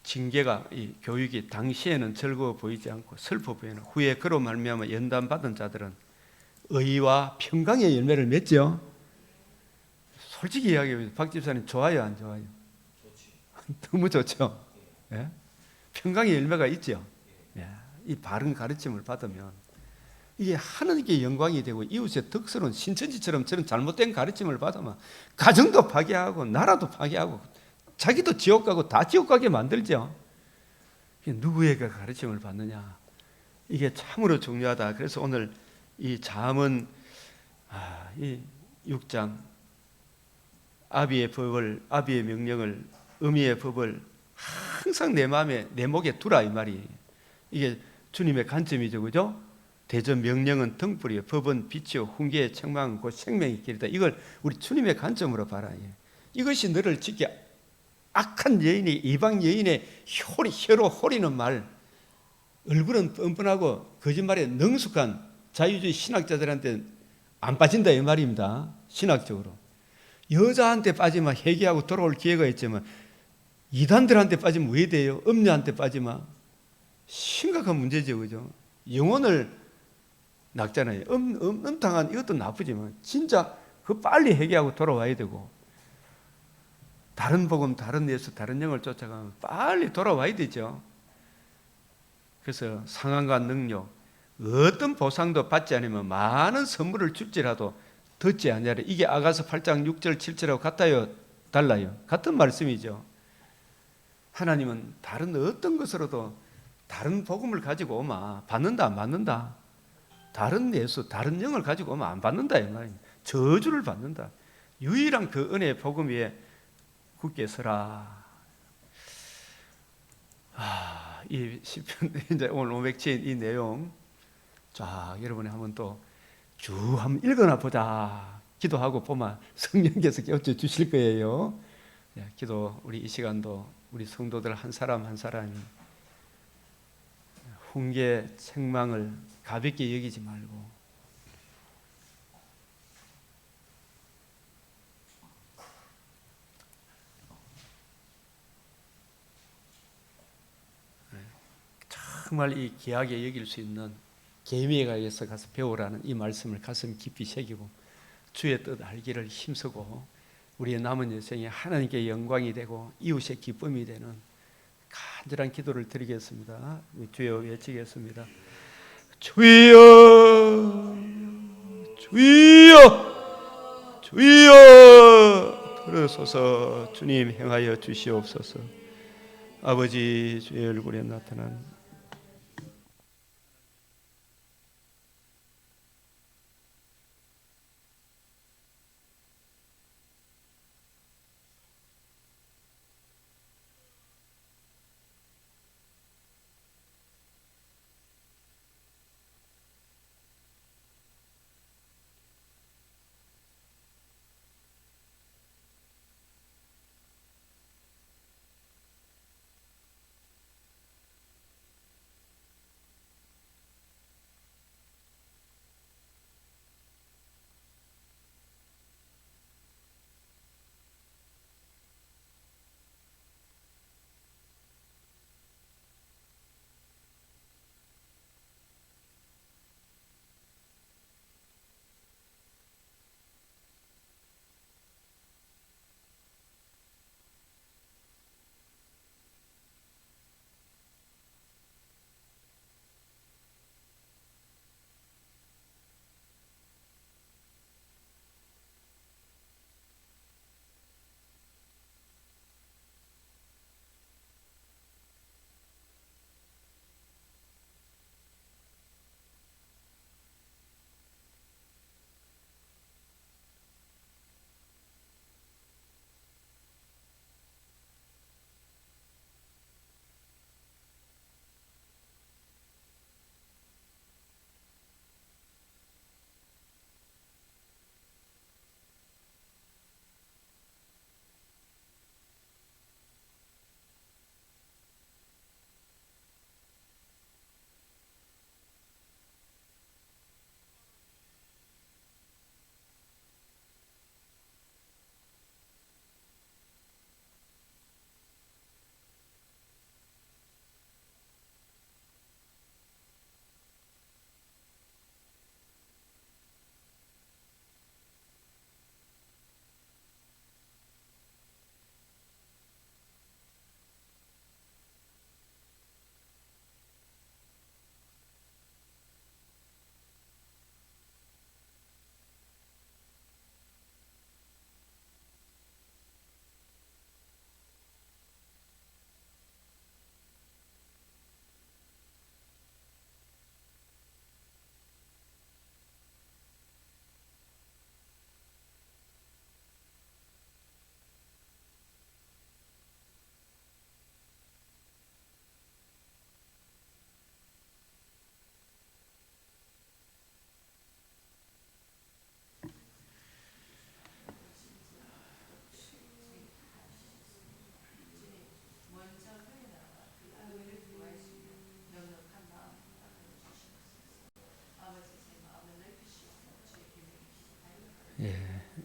징계가, 이 교육이 당시에는 즐거워 보이지 않고 슬퍼 보이는 후에 그로 말미암아 연단받은 자들은 의와 평강의 열매를 맺죠. 솔직히 이야기해보세요. 박 집사님 좋아요 안 좋아요? 좋지. 너무 좋죠. 예? 평강의 열매가 있죠. 예. 이 바른 가르침을 받으면 이게 하나님께 영광이 되고 이웃의 덕스러운 신천지처럼 저런 잘못된 가르침을 받으면 가정도 파괴하고 나라도 파괴하고 자기도 지옥 가고 다 지옥 가게 만들죠. 누구에게 가르침을 받느냐, 이게 참으로 중요하다. 그래서 오늘 이 잠언 이 6장 아비의 법을, 아비의 명령을, 어미의 법을 항상 내 마음에, 내 목에 두라 이 말이. 이게 주님의 관점이죠, 그죠? 대전 명령은 등불이요, 법은 빛이요, 훈계의 책망은 곧 생명의 길이다. 이걸 우리 주님의 관점으로 봐라. 이것이 너를 지켜. 악한 여인이, 이방 여인의 혀로 호리는 말, 얼굴은 뻔뻔하고 거짓말에 능숙한 자유주의 신학자들한테 안 빠진다 이 말입니다. 신학적으로 여자한테 빠지면 회개하고 돌아올 기회가 있지만 이단들한테 빠지면 왜 돼요? 음녀한테 빠지면 심각한 문제죠, 그죠? 영혼을 낚잖아요. 음탕한 이것도 나쁘지만 진짜 그 빨리 회개하고 돌아와야 되고, 다른 복음, 다른 예수, 다른 영을 쫓아가면 빨리 돌아와야 되죠. 그래서 상황과 능력, 어떤 보상도 받지 않으면 많은 선물을 줄지라도 듣지 아니하라. 이게 아가서 8장 6절 7절하고 같아요? 달라요? 같은 말씀이죠. 하나님은 다른 어떤 것으로도 다른 복음을 가지고 오면 받는다 안 받는다? 다른 예수, 다른 영을 가지고 오면 안 받는다 이 말입니다. 저주를 받는다. 유일한 그 은혜의 복음 위에 굳게 서라. 이 시편 이제 오늘 500친 이 내용 쫙 여러분이 한번 또 쭉 한번 읽어나 보자. 기도하고 보면 성령께서 깨우쳐 주실 거예요. 기도 우리 이 시간도 우리 성도들 한 사람 한 사람이 훈계 책망을 가볍게 여기지 말고 정말 이 귀하게 여길 수 있는 계명에서 가서 배우라는 이 말씀을 가슴 깊이 새기고 주의 뜻 알기를 힘쓰고 우리의 남은 여생에 하나님께 영광이 되고 이웃의 기쁨이 되는 간절한 기도를 드리겠습니다. 주여 외치겠습니다. 주여 주여 주여 들으소서. 주님 행하여 주시옵소서. 아버지 주의 얼굴에 나타난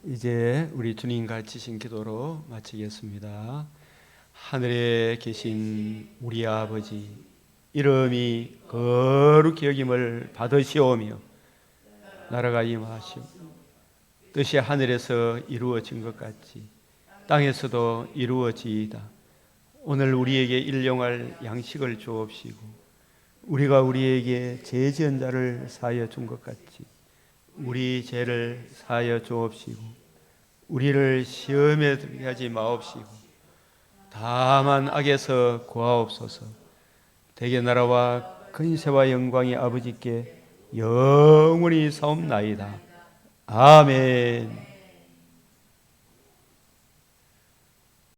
이제 우리 주님 가르치신 기도로 마치겠습니다. 하늘에 계신 우리 아버지 이름이 거룩히 여김을 받으시오며 나라가 임하시오 뜻이 하늘에서 이루어진 것 같이 땅에서도 이루어지이다. 오늘 우리에게 일용할 양식을 주옵시고 우리가 우리에게 죄 지은 자를 사하여 준 것 같이 우리 죄를 사하여 주옵시고 우리를 시험에 들게 하지 마옵시고 다만 악에서 구하옵소서. 대개 나라와 근세와 영광이 아버지께 영원히 사옵나이다. 아멘.